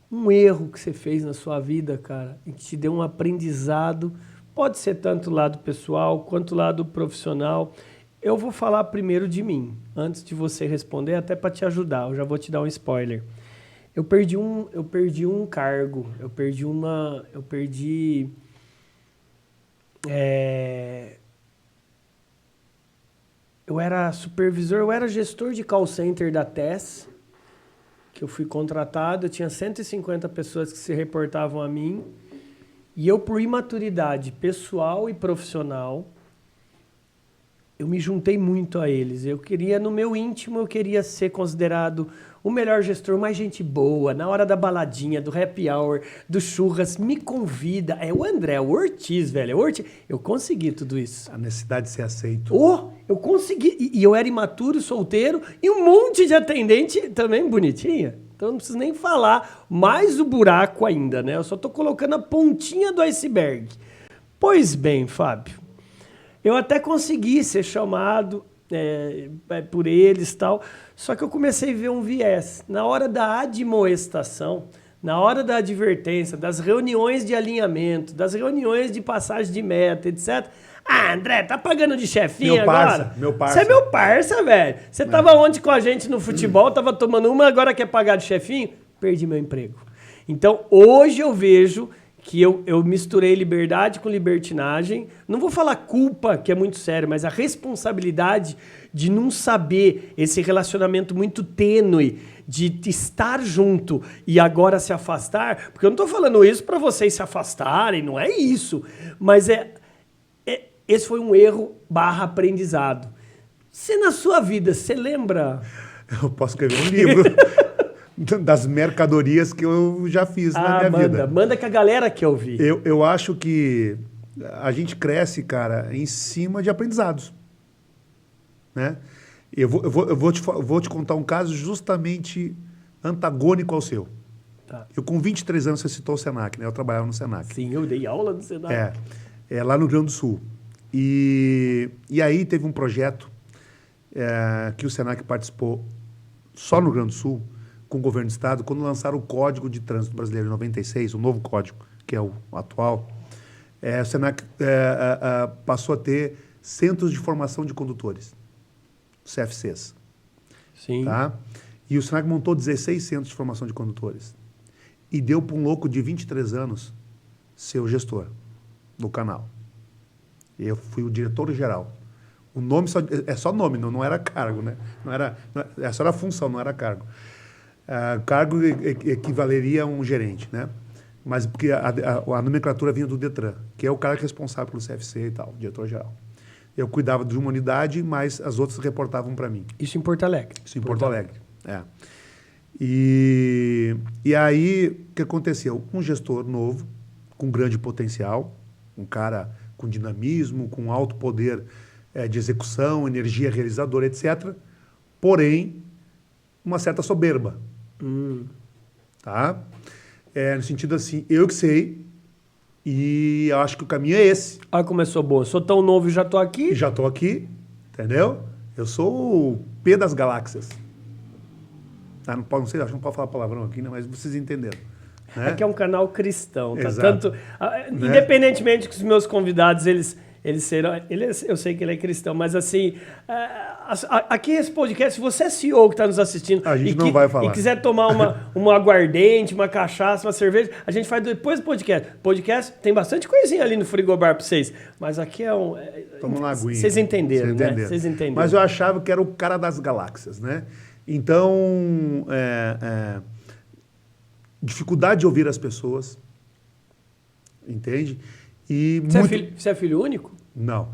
Um erro que você fez na sua vida, cara, e que te deu um aprendizado, pode ser tanto lado pessoal quanto lado profissional. Eu vou falar primeiro de mim, antes de você responder, até para te ajudar. Eu já vou te dar um spoiler. Eu perdi um cargo, eu era supervisor, eu era gestor de call center da TES, que eu fui contratado, eu tinha 150 pessoas que se reportavam a mim, e eu, por imaturidade pessoal e profissional, eu me juntei muito a eles. Eu queria, no meu íntimo, eu queria ser considerado o melhor gestor, mais gente boa, na hora da baladinha, do happy hour, do churras, me convida. É o André, o Ortiz, velho. Eu consegui tudo isso. A necessidade de ser aceito. Eu consegui. E eu era imaturo, solteiro, e um monte de atendente também bonitinha. Então não preciso nem falar mais o buraco ainda, né? Eu só tô colocando a pontinha do iceberg. Pois bem, Fábio, eu até consegui ser chamado por eles e tal, só que eu comecei a ver um viés. Na hora da admoestação, na hora da advertência, das reuniões de alinhamento, das reuniões de passagem de meta, etc. Ah, André, tá pagando de chefinho agora? Meu parça. Você é meu parça, velho. Você tava ontem com a gente no futebol, tava tomando uma, agora quer pagar de chefinho? Perdi meu emprego. Então, hoje eu vejo que eu misturei liberdade com libertinagem. Não vou falar culpa, que é muito sério, mas a responsabilidade de não saber esse relacionamento muito tênue, de estar junto e agora se afastar. Porque eu não estou falando isso para vocês se afastarem, não é isso. Mas esse foi um erro / aprendizado. Você, na sua vida, você lembra? Eu posso escrever um livro das mercadorias que eu já fiz na minha vida. Manda que a galera quer ouvir. Eu acho que a gente cresce, cara, em cima de aprendizados. Né? Eu vou te contar um caso justamente antagônico ao seu. Tá. Eu, com 23 anos, você citou o Senac, né? Eu trabalhava no Senac. Sim, eu dei aula no Senac. Lá no Rio Grande do Sul. E aí teve um projeto que o Senac participou só no Rio Grande do Sul, com o governo do estado, quando lançaram o Código de Trânsito Brasileiro em 96, o novo código, que é o atual. O Senac passou a ter centros de formação de condutores, CFCs. Sim. Tá? E o Senac montou 16 centros de formação de condutores. E deu para um louco de 23 anos ser o gestor do canal. Eu fui o diretor-geral. O nome é só nome, não era cargo, né? Só era função, não era cargo. Cargo equivaleria a um gerente, né? Mas porque a nomenclatura vinha do Detran, que é o cara responsável pelo CFC e tal, diretor-geral. Eu cuidava de uma unidade, mas as outras reportavam para mim. Isso em Porto Alegre? Isso em Porto Alegre. É. E aí, o que aconteceu? Um gestor novo, com grande potencial, um cara com dinamismo, com alto poder de execução, energia realizadora, etc. Porém, uma certa soberba. Tá? No sentido assim, eu que sei, e eu acho que o caminho é esse. Ah, começou bom. Eu sou tão novo e já tô aqui. E já estou aqui, entendeu? Eu sou o P das galáxias. Não sei, acho que não pode falar palavrão aqui, né? Mas vocês entenderam. Né? Aqui é um canal cristão, tá? Exato. Tanto, independentemente que os meus convidados, eles serão... eu sei que ele é cristão, mas assim... aqui esse podcast, se você é CEO que está nos assistindo... A gente não vai falar. E quiser tomar uma aguardente, uma cachaça, uma cerveja, a gente faz depois do podcast. Podcast tem bastante coisinha ali no frigobar para vocês. Mas aqui é um... Toma uma aguinha. Vocês entenderam, né? Vocês entenderam. Mas eu achava que era o cara das galáxias, né? Então, dificuldade de ouvir as pessoas, entende? E Você é filho único? Não,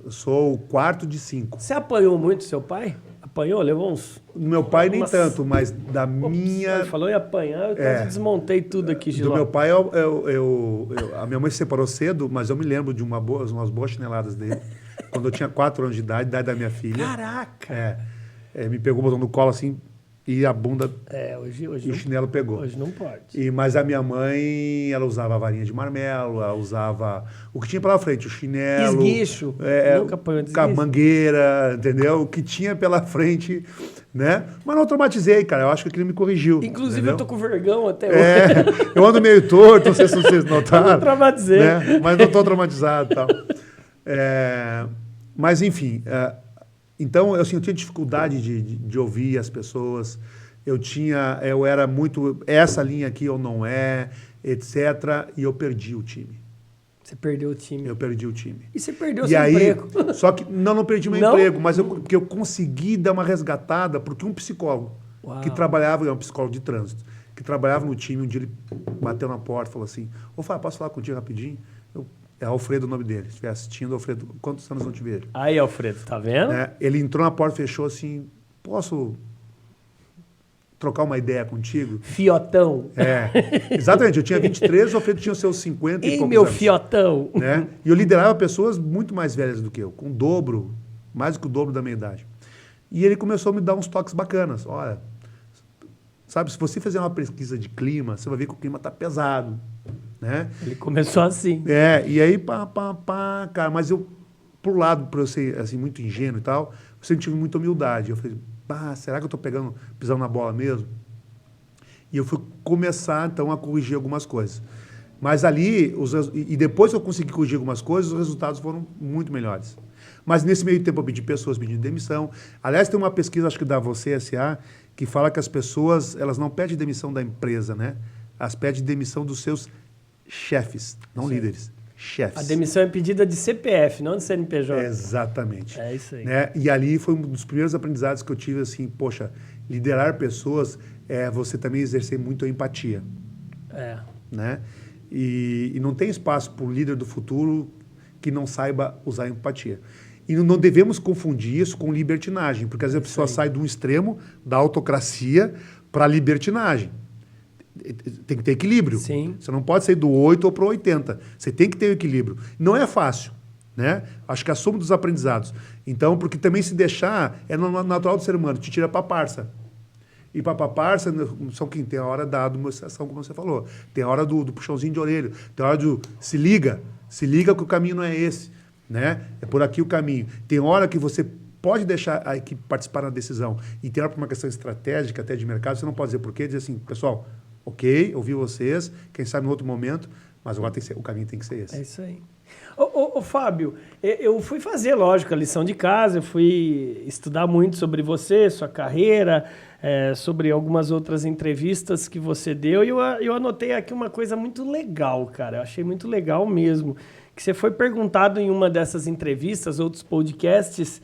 eu sou o quarto de 5. Você apanhou muito seu pai? Apanhou? Levou uns... Meu pai nem tanto, mas da minha... Ele falou em apanhar, eu quase desmontei tudo aqui, Giló. Do meu pai, a minha mãe se separou cedo, mas eu me lembro de umas boas chineladas dele, quando eu tinha 4 anos de idade da minha filha. Caraca! Me pegou, botou no colo assim, e a bunda hoje e o chinelo pegou. Hoje não pode. Mas a minha mãe, ela usava a varinha de marmelo, ela usava o que tinha pela frente, o chinelo. Esguicho. Nunca apanhou de esguicho. Mangueira, entendeu? O que tinha pela frente, né? Mas não traumatizei, cara. Eu acho que aquilo me corrigiu. Inclusive, entendeu? eu tô com vergão até hoje. Eu ando meio torto, não sei se vocês notaram. Eu não traumatizei. Né? Mas não tô traumatizado e tal. Mas, enfim... Então, eu tinha dificuldade de ouvir as pessoas, eu era muito, essa linha aqui ou não é, etc. E eu perdi o time. Você perdeu o time. Eu perdi o time. E você perdeu seu emprego. Só que, não perdi meu emprego, mas porque eu consegui dar uma resgatada, porque um psicólogo que trabalhava, é um psicólogo de trânsito, que trabalhava no time, um dia ele bateu na porta e falou assim, ô Fábio, posso falar contigo rapidinho? É Alfredo o nome dele. Se estiver assistindo, Alfredo, quantos anos não te vejo? Aí, Alfredo, tá vendo? Ele entrou na porta, fechou assim, posso trocar uma ideia contigo? Fiotão. Exatamente. Eu tinha 23, o Alfredo tinha os seus 50 e poucos meu anos. fiotão. Né? E eu liderava pessoas muito mais velhas do que eu, com o dobro, mais do que o dobro da minha idade. E ele começou a me dar uns toques bacanas. Olha, sabe, se você fizer uma pesquisa de clima, você vai ver que o clima está pesado. Né? Ele começou assim. E aí, cara, mas eu, por lado, por eu ser assim, muito ingênuo e tal, eu sempre tive muita humildade. Eu falei, será que eu estou pisando na bola mesmo? E eu fui começar, então, a corrigir algumas coisas. Mas ali, e depois que eu consegui corrigir algumas coisas, os resultados foram muito melhores. Mas nesse meio tempo eu pedi pessoas pedindo demissão. Aliás, tem uma pesquisa, acho que da Você S.A., que fala que as pessoas, elas não pedem demissão da empresa, né? Elas pedem demissão dos seus chefes, não líderes, chefes. A demissão é pedida de CPF, não de CNPJ. Exatamente. É isso aí. Né? E ali foi um dos primeiros aprendizados que eu tive, assim, poxa, liderar pessoas é você também exercer muito a empatia. Né? E não tem espaço para o líder do futuro que não saiba usar a empatia. E não devemos confundir isso com libertinagem, porque às vezes a pessoa sai de um extremo da autocracia para a libertinagem. Tem que ter equilíbrio. Sim. Você não pode sair do 8 ou para o 80. Você tem que ter o equilíbrio. Não é fácil, né? Acho que é a soma dos aprendizados. Então, porque também se deixar, é natural do ser humano, te tira para a parça. E para a parça, só quem tem a hora da demonstração, como você falou. Tem a hora do puxãozinho de orelha. Tem a hora do se liga que o caminho não é esse. Né? É por aqui o caminho. Tem hora que você pode deixar a equipe participar na decisão. E tem hora para uma questão estratégica, até de mercado, você não pode dizer por quê, dizer assim, pessoal, ok, ouvi vocês, quem sabe em outro momento, mas agora o caminho tem que ser esse. É isso aí. Ô Fábio, eu fui fazer, lógico, a lição de casa, eu fui estudar muito sobre você, sua carreira, sobre algumas outras entrevistas que você deu, e eu anotei aqui uma coisa muito legal, cara, eu achei muito legal mesmo, que você foi perguntado em uma dessas entrevistas, outros podcasts,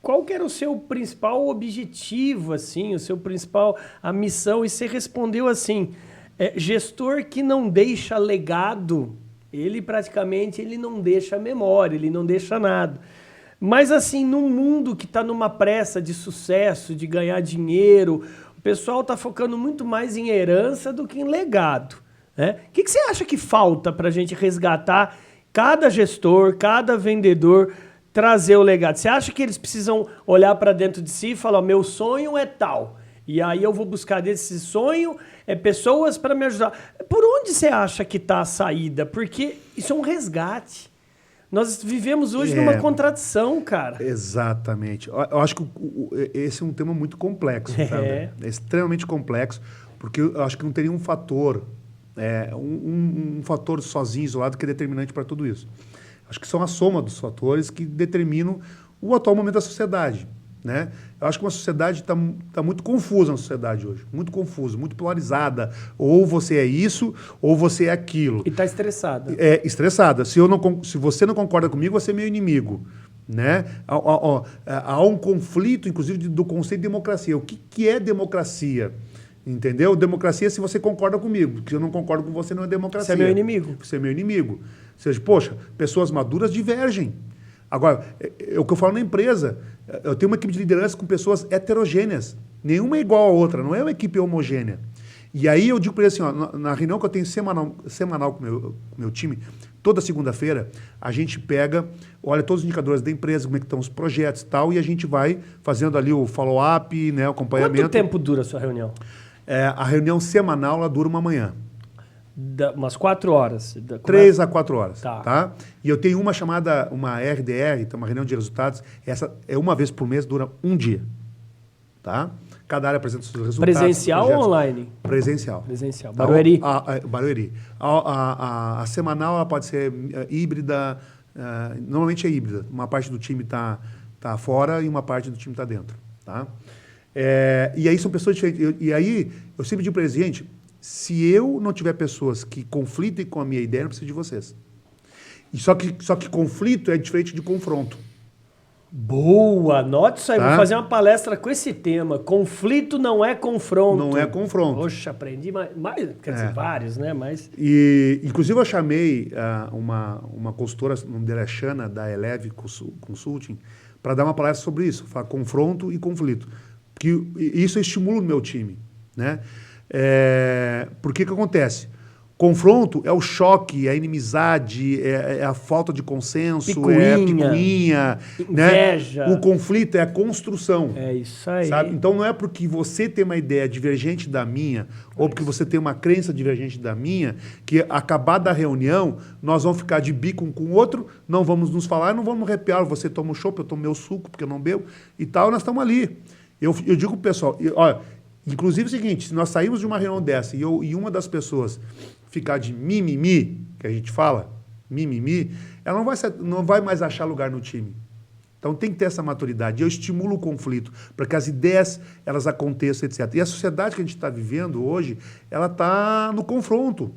qual que era o seu principal objetivo, assim, a missão, e você respondeu assim, gestor que não deixa legado, ele praticamente não deixa memória, ele não deixa nada. Mas assim, num mundo que está numa pressa de sucesso, de ganhar dinheiro, o pessoal está focando muito mais em herança do que em legado, né? O que você acha que falta para a gente resgatar cada gestor, cada vendedor, trazer o legado? Você acha que eles precisam olhar para dentro de si e falar, meu sonho é tal, e aí eu vou buscar desse sonho pessoas para me ajudar? Por onde você acha que está a saída? Porque isso é um resgate. Nós vivemos hoje numa contradição, cara. Exatamente. Eu acho que esse é um tema muito complexo, sabe? É extremamente complexo, porque eu acho que não teria um fator, um fator sozinho, isolado, que é determinante para tudo isso. Acho que são a soma dos fatores que determinam o atual momento da sociedade, né? Eu acho que uma sociedade está muito confusa na sociedade hoje, muito confusa, muito polarizada. Ou você é isso, ou você é aquilo. E está estressada. Estressada. Se você não concorda comigo, você é meu inimigo, né? Há um conflito, inclusive, do conceito de democracia. O que é democracia? Entendeu? Democracia é se você concorda comigo. Porque se eu não concordo com você, não é democracia. Você é meu inimigo. Você é meu inimigo. Ou seja, poxa, pessoas maduras divergem. Agora, é o que eu falo na empresa. Eu tenho uma equipe de liderança com pessoas heterogêneas. Nenhuma é igual a outra, não é uma equipe homogênea. E aí eu digo para eles assim, ó, na reunião que eu tenho semanal com o meu time, toda segunda-feira, a gente pega, olha todos os indicadores da empresa, como é que estão os projetos e tal, e a gente vai fazendo ali o follow-up, né, o acompanhamento. Quanto tempo dura a sua reunião? A reunião semanal, ela dura uma manhã. Umas 4 horas. 3 a 4 horas. Tá. E eu tenho uma chamada, uma RDR, então uma reunião de resultados. Essa é uma vez por mês, dura um dia. Tá? Cada área apresenta os seus resultados. Presencial ou online? Presencial. Presencial. Barueri? Barueri. A semanal ela pode ser híbrida. Normalmente é híbrida. Uma parte do time tá fora e uma parte do time está dentro. Tá? E aí são pessoas diferentes. E aí eu sempre digo para eles, gente, se eu não tiver pessoas que conflitem com a minha ideia, eu não preciso de vocês. E só que conflito é diferente de confronto. Boa, anote isso aí. Vou fazer uma palestra com esse tema. Conflito não é confronto. Não é confronto. Poxa, aprendi mais quer dizer, vários, né? Mas... E, inclusive, eu chamei uma consultora, o nome dela é Shana, da Eleve Consulting, para dar uma palestra sobre isso, falar confronto e conflito. Porque isso estimula o meu time, né? Por que acontece? Confronto é o choque, é a inimizade, é a falta de consenso, é a picuinha, inveja. Né? O conflito é a construção. É isso aí. Sabe? Então não é porque você tem uma ideia divergente da minha, ou porque você tem uma crença divergente da minha, que acabada a reunião, nós vamos ficar de bico um com o outro, não vamos nos falar, não vamos arrepiar, você toma o chopp, eu tomo meu suco, porque eu não bebo, e tal, nós estamos ali. Eu digo pro pessoal, olha, inclusive é o seguinte, se nós saímos de uma reunião dessa e uma das pessoas ficar de mimimi, que a gente fala, mimimi, ela não vai mais achar lugar no time. Então tem que ter essa maturidade. Eu estimulo o conflito para que as ideias elas aconteçam, etc. E a sociedade que a gente está vivendo hoje, ela está no confronto,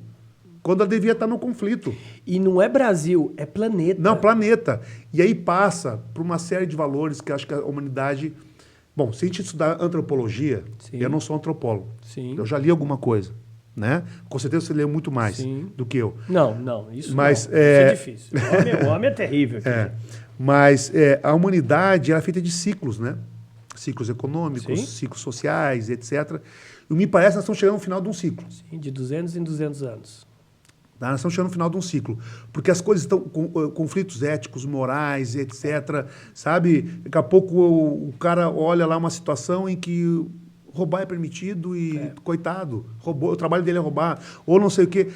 quando ela devia estar no conflito. E não é Brasil, é planeta. Não, planeta. E aí passa por uma série de valores que eu acho que a humanidade... Bom, se a gente estudar antropologia, Sim. Eu não sou antropólogo. Sim. Eu já li alguma coisa. Né? Com certeza você leu muito mais do que eu. Não, isso mas, não. Isso é difícil. O homem é terrível. Mas a humanidade ela é feita de ciclos, né? Ciclos econômicos, Sim. ciclos sociais, etc. E me parece que nós estamos chegando no final de um ciclo. Sim, de 200 em 200 anos. Tá? Nós estamos chegando no final de um ciclo. Porque as coisas estão com conflitos éticos, morais, etc. Sabe? Daqui a pouco o cara olha lá uma situação em que roubar é permitido e, coitado, roubou, o trabalho dele é roubar, ou não sei o quê.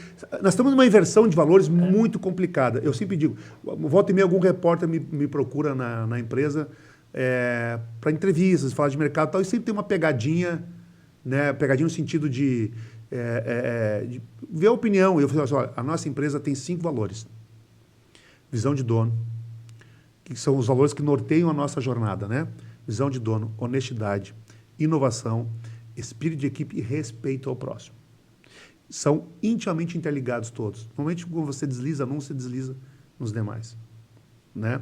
Nós estamos numa inversão de valores muito complicada. Eu sempre digo, volta e meia algum repórter me procura na empresa para entrevistas, falar de mercado e tal, e sempre tem uma pegadinha, né? Pegadinha no sentido de ver a opinião. Eu falo assim, olha, a nossa empresa tem 5 valores. Visão de dono, que são os valores que norteiam a nossa jornada, né? Visão de dono, honestidade, inovação, espírito de equipe e respeito ao próximo. São intimamente interligados todos. Normalmente, quando você desliza num, você desliza nos demais. Né?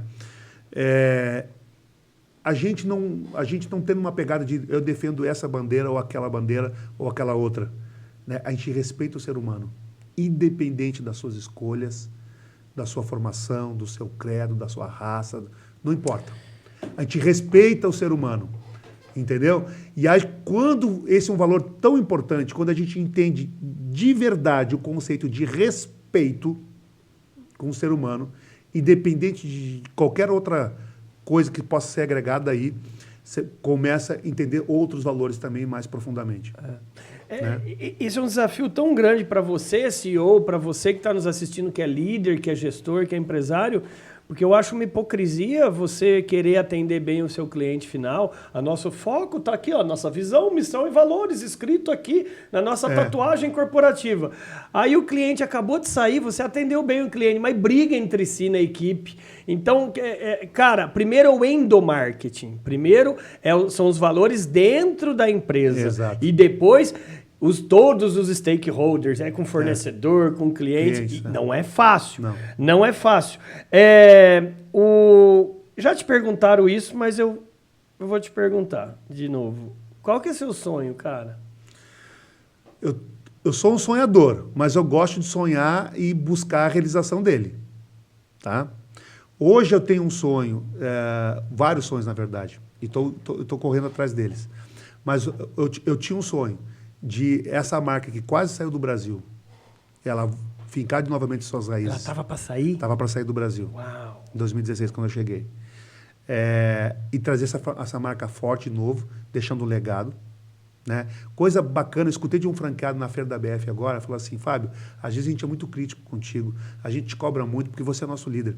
A gente não tendo uma pegada de eu defendo essa bandeira ou aquela outra. Né? A gente respeita o ser humano, independente das suas escolhas, da sua formação, do seu credo, da sua raça, Não importa. A gente respeita o ser humano. Entendeu? E aí, quando esse é um valor tão importante, quando a gente entende de verdade o conceito de respeito com o ser humano, independente de qualquer outra coisa que possa ser agregada aí, você começa a entender outros valores também mais profundamente. Né? Isso é um desafio tão grande para você, CEO, para você que está nos assistindo, que é líder, que é gestor, que é empresário, porque eu acho uma hipocrisia você querer atender bem o seu cliente final. O nosso foco está aqui, ó, nossa visão, missão e valores, escrito aqui na nossa tatuagem corporativa. Aí o cliente acabou de sair, você atendeu bem o cliente, mas briga entre si na equipe. Então, cara, primeiro é o endomarketing. Primeiro são os valores dentro da empresa. Exato. E depois... todos os stakeholders, com fornecedor, com cliente, não é fácil. Não é fácil. Já te perguntaram isso, mas eu vou te perguntar de novo. Qual que é seu sonho, cara? Eu sou um sonhador, mas eu gosto de sonhar e buscar a realização dele. Tá? Hoje eu tenho um sonho, vários sonhos, na verdade, e estou correndo atrás deles. Mas eu tinha um sonho de essa marca que quase saiu do Brasil, ela fincar de novamente suas raízes. Ela estava para sair? Estava para sair do Brasil. Uau. Em 2016, quando eu cheguei. E trazer essa marca forte de novo, deixando um legado. Né? Coisa bacana, eu escutei de um franqueado na feira da BF agora, falou assim, Fábio, às vezes a gente é muito crítico contigo, a gente te cobra muito porque você é nosso líder,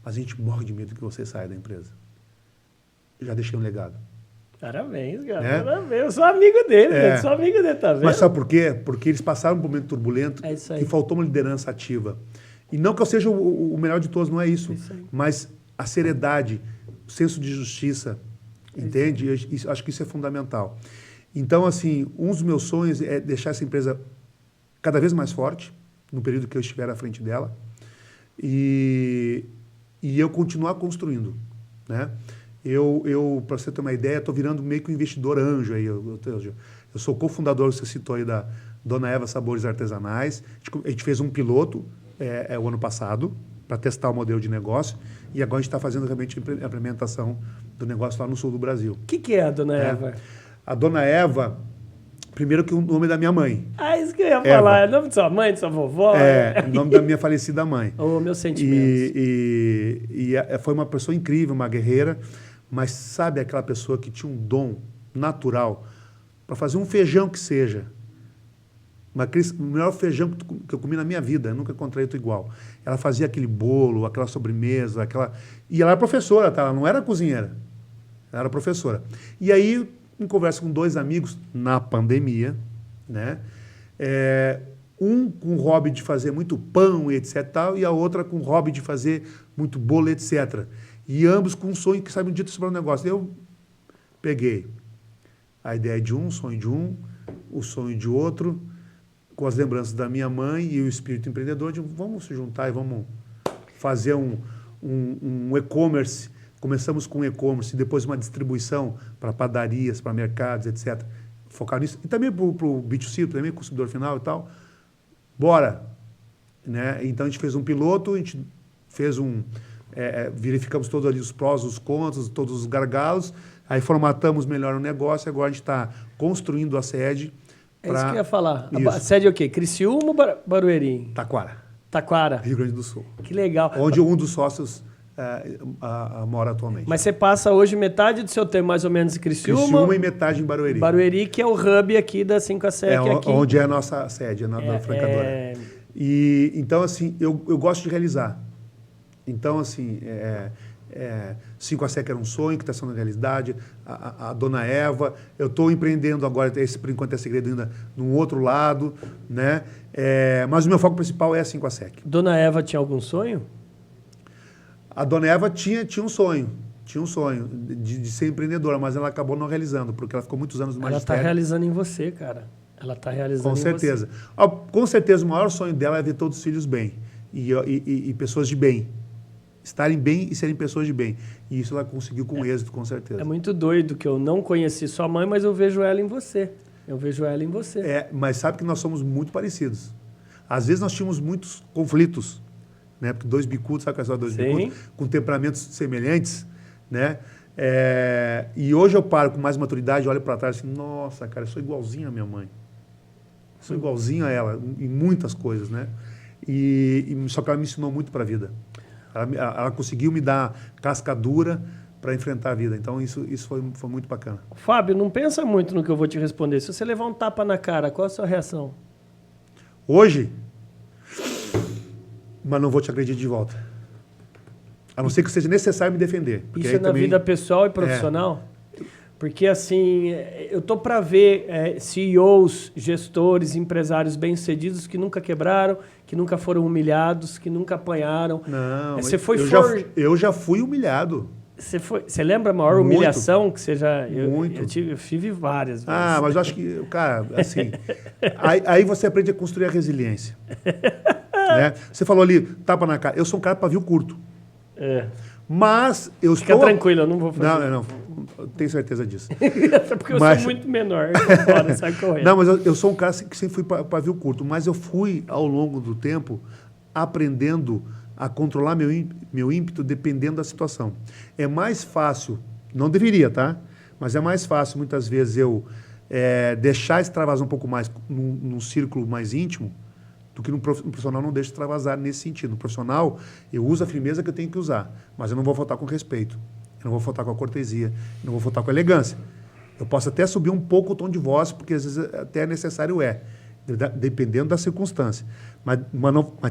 mas a gente morre de medo que você saia da empresa. Eu já deixei um legado. Parabéns, cara. Parabéns. Eu sou amigo dele, gente. Sou amigo dele, tá vendo? Mas sabe por quê? Porque eles passaram um momento turbulento que faltou uma liderança ativa. E não que eu seja o melhor de todos, não é isso. Mas a seriedade, o senso de justiça, entende? Acho que isso é fundamental. Então, assim, um dos meus sonhos é deixar essa empresa cada vez mais forte, no período que eu estiver à frente dela, e eu continuar construindo, né? Para você ter uma ideia, estou virando meio que um investidor anjo aí. Eu sou cofundador, você citou aí, da Dona Eva Sabores Artesanais. A gente fez um piloto o ano passado para testar o modelo de negócio e agora a gente está fazendo realmente a implementação do negócio lá no sul do Brasil. O que é a Dona Eva? A Dona Eva, primeiro que o nome da minha mãe. Isso que eu ia falar. É o nome de sua mãe, de sua vovó? O nome da minha falecida mãe. Meus sentimentos. E foi uma pessoa incrível, uma guerreira. Mas sabe aquela pessoa que tinha um dom natural para fazer um feijão que seja? O melhor feijão que eu comi na minha vida, eu nunca encontrei outro igual. Ela fazia aquele bolo, aquela sobremesa, E ela era professora, tá? Ela não era cozinheira. Ela era professora. E aí, em conversa com dois amigos, na pandemia, né? Um com o hobby de fazer muito pão e etc. Tal, e a outra com o hobby de fazer muito bolo, etc. E ambos com um sonho que sabe um dia sobre um negócio. Eu peguei a ideia de um, o sonho de um, o sonho de outro, com as lembranças da minha mãe e o espírito empreendedor, de vamos se juntar e vamos fazer um e-commerce. Começamos com e-commerce, depois uma distribuição para padarias, para mercados, etc. Focar nisso. E também para o B2C, também para o consumidor final e tal. Bora! Né? Então a gente fez um piloto, a gente fez verificamos todos ali os prós, os contras, todos os gargalos, aí formatamos melhor o negócio, agora a gente está construindo a sede. Isso que eu ia falar. A sede é o quê? Criciúma ou Barueri? Taquara, Rio Grande do Sul. Que legal. Onde um dos sócios mora atualmente. Mas você passa hoje metade do seu tempo mais ou menos em Criciúma e metade em Barueri. Barueri, que é o hub aqui da 5 a SEC. Onde é a nossa sede, na francadora. E, então, assim, eu gosto de realizar. Então, assim, 5 a SEC era um sonho que está sendo realidade, a Dona Eva, eu estou empreendendo agora, por enquanto é segredo ainda, num outro lado, né? Mas o meu foco principal é a 5 a SEC. Dona Eva tinha algum sonho? A Dona Eva tinha um sonho de ser empreendedora, mas ela acabou não realizando, porque ela ficou muitos anos no magistério. Ela está realizando em você, cara. Ela está realizando em você. Com certeza. Com certeza, o maior sonho dela é ver todos os filhos bem e pessoas de bem. Estarem bem e serem pessoas de bem. E isso ela conseguiu com êxito, com certeza. É muito doido que eu não conheci sua mãe, mas eu vejo ela em você. Mas sabe que nós somos muito parecidos. Às vezes nós tínhamos muitos conflitos, né? Porque dois bicudos, sabe o que é só dois bicudos? Com temperamentos semelhantes, né? E hoje eu paro com mais maturidade, olho para trás e assim, nossa, cara, eu sou igualzinho à minha mãe. Sou igualzinho a ela em muitas coisas, né? Só que ela me ensinou muito para a vida. Ela conseguiu me dar casca dura para enfrentar a vida. Então, isso foi muito bacana. Fábio, não pensa muito no que eu vou te responder. Se você levar um tapa na cara, qual a sua reação? Hoje, mas não vou te agredir de volta. A não ser que seja necessário me defender. Isso é na vida pessoal e profissional? Porque, assim, eu tô para ver CEOs, gestores, empresários bem-sucedidos que nunca quebraram, que nunca foram humilhados, que nunca apanharam. Não, você foi eu já fui humilhado. Você lembra a maior humilhação que você já... Muito. Eu tive várias vezes. Ah, mas eu acho que, cara, assim... aí você aprende a construir a resiliência. Né? Você falou ali, tapa na cara. Eu sou um cara pavio curto. Mas eu Fica tranquilo, eu não vou fazer. Não, tenho certeza disso. Porque eu sou muito menor. Fora, sai correndo. Não, mas eu sou um cara que sempre fui pavio curto. Mas eu fui, ao longo do tempo, aprendendo a controlar meu ímpeto dependendo da situação. É mais fácil, não deveria, tá? Mas é mais fácil, muitas vezes, eu deixar extravasar um pouco mais num círculo mais íntimo do que no profissional não deixa extravasar nesse sentido. No profissional, eu uso a firmeza que eu tenho que usar, mas eu não vou faltar com respeito, eu não vou faltar com a cortesia, eu não vou faltar com a elegância. Eu posso até subir um pouco o tom de voz, porque às vezes até é necessário dependendo da circunstância. Mas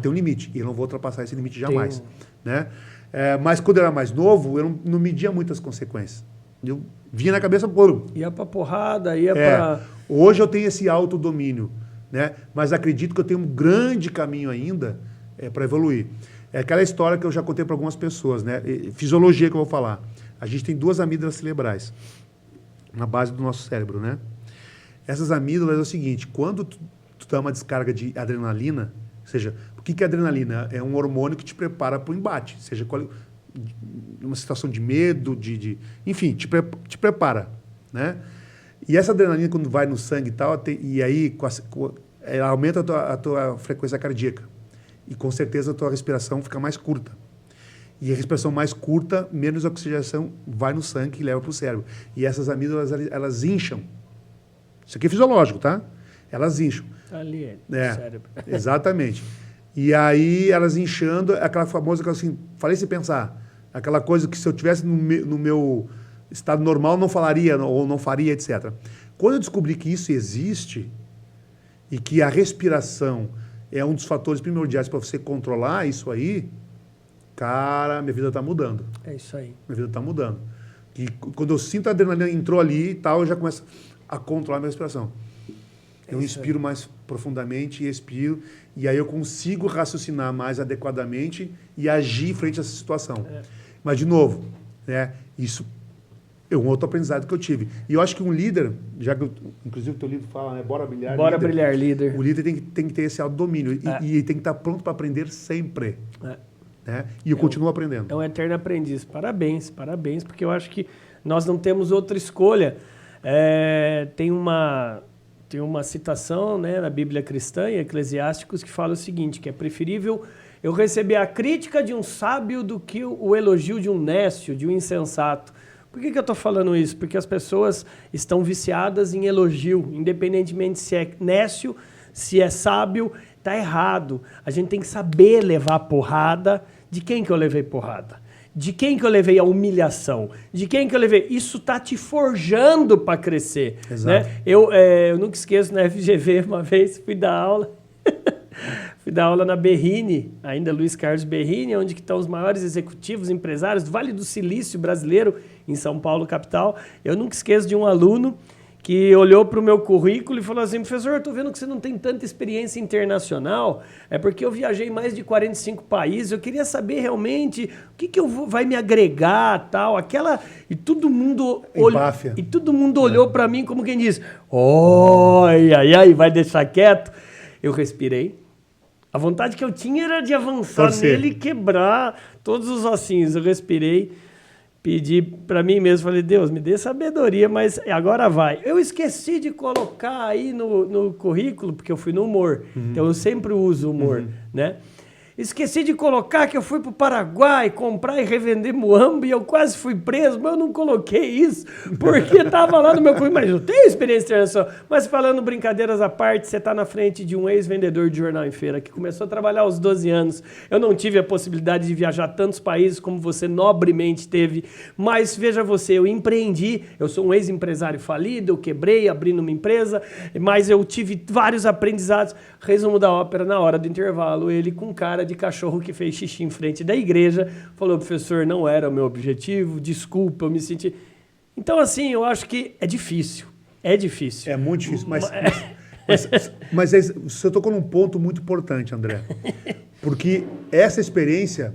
tem um limite, e eu não vou ultrapassar esse limite jamais. Né? Mas quando eu era mais novo, eu não media muitas consequências. Eu vinha na cabeça, pô. Ia pra porrada, ia pra... Hoje eu tenho esse autodomínio, né? Mas acredito que eu tenho um grande caminho ainda para evoluir. É aquela história que eu já contei para algumas pessoas, né? Fisiologia que eu vou falar. A gente tem 2 amígdalas cerebrais na base do nosso cérebro, né? Essas amígdalas é o seguinte, quando tu dá uma descarga de adrenalina, ou seja, o que é adrenalina? É um hormônio que te prepara para o embate, seja uma situação de medo, enfim, te prepara, né? E essa adrenalina, quando vai no sangue e tal, e aí ela aumenta a tua frequência cardíaca. E com certeza a tua respiração fica mais curta. E a respiração mais curta, menos oxigenação vai no sangue e leva para o cérebro. E essas amígdalas, elas incham. Isso aqui é fisiológico, tá? Elas incham. Ali no cérebro. Exatamente. E aí, elas inchando, aquela famosa, assim, falei sem pensar, aquela coisa que se eu tivesse no meu estado normal, não falaria ou não faria, etc. Quando eu descobri que isso existe e que a respiração é um dos fatores primordiais para você controlar isso aí, cara, minha vida está mudando. É isso aí. Minha vida está mudando. E quando eu sinto a adrenalina entrou ali e tal, eu já começo a controlar a minha respiração. Eu inspiro mais profundamente e expiro, e aí eu consigo raciocinar mais adequadamente e agir frente a essa situação. Mas, de novo, né, isso é um outro aprendizado que eu tive. E eu acho que um líder, já que inclusive o teu livro fala, né, bora brilhar líder. Bora brilhar líder. O líder tem que ter esse autodomínio e tem que estar pronto para aprender sempre. Né? E eu continuo aprendendo. É um eterno aprendiz. Parabéns, porque eu acho que nós não temos outra escolha. Tem uma citação, né, na Bíblia cristã, em Eclesiásticos, que fala o seguinte, que é preferível eu receber a crítica de um sábio do que o elogio de um nécio, de um insensato. Por que eu estou falando isso? Porque as pessoas estão viciadas em elogio, independentemente se é nécio, se é sábio, está errado. A gente tem que saber levar porrada. De quem que eu levei porrada? De quem que eu levei a humilhação? De quem que eu levei? Isso está te forjando para crescer. Exato. Né? Eu nunca esqueço, na FGV, uma vez fui dar aula. Fui dar aula na Berrini, ainda Luiz Carlos Berrini, onde estão os maiores executivos, empresários do Vale do Silício brasileiro, em São Paulo, capital. Eu nunca esqueço de um aluno que olhou para o meu currículo e falou assim, professor, estou vendo que você não tem tanta experiência internacional, é porque eu viajei mais de 45 países, eu queria saber realmente o que vai me agregar, tal, e todo mundo olhou para mim como quem diz, ai, vai deixar quieto? Eu respirei. A vontade que eu tinha era de avançar nele e quebrar todos os ossinhos. Eu respirei, pedi para mim mesmo, falei, Deus, me dê sabedoria, mas agora vai. Eu esqueci de colocar aí no currículo, porque eu fui no humor, então eu sempre uso humor, né? Esqueci de colocar que eu fui pro Paraguai comprar e revender muamba e eu quase fui preso, mas eu não coloquei isso porque tava lá no meu currículo. Mas eu tenho experiência internacional. Mas falando brincadeiras à parte, você tá na frente de um ex-vendedor de jornal em feira que começou a trabalhar aos 12 anos. Eu não tive a possibilidade de viajar tantos países como você nobremente teve, mas veja você, eu empreendi, eu sou um ex-empresário falido, eu quebrei abrindo uma empresa, mas eu tive vários aprendizados. Resumo da ópera, na hora do intervalo, ele com cara de cachorro que fez xixi em frente da igreja, falou, professor, não era o meu objetivo, desculpa, eu me senti... Então, assim, eu acho que é difícil. É difícil. É muito difícil, mas você tocou num ponto muito importante, André. Porque essa experiência...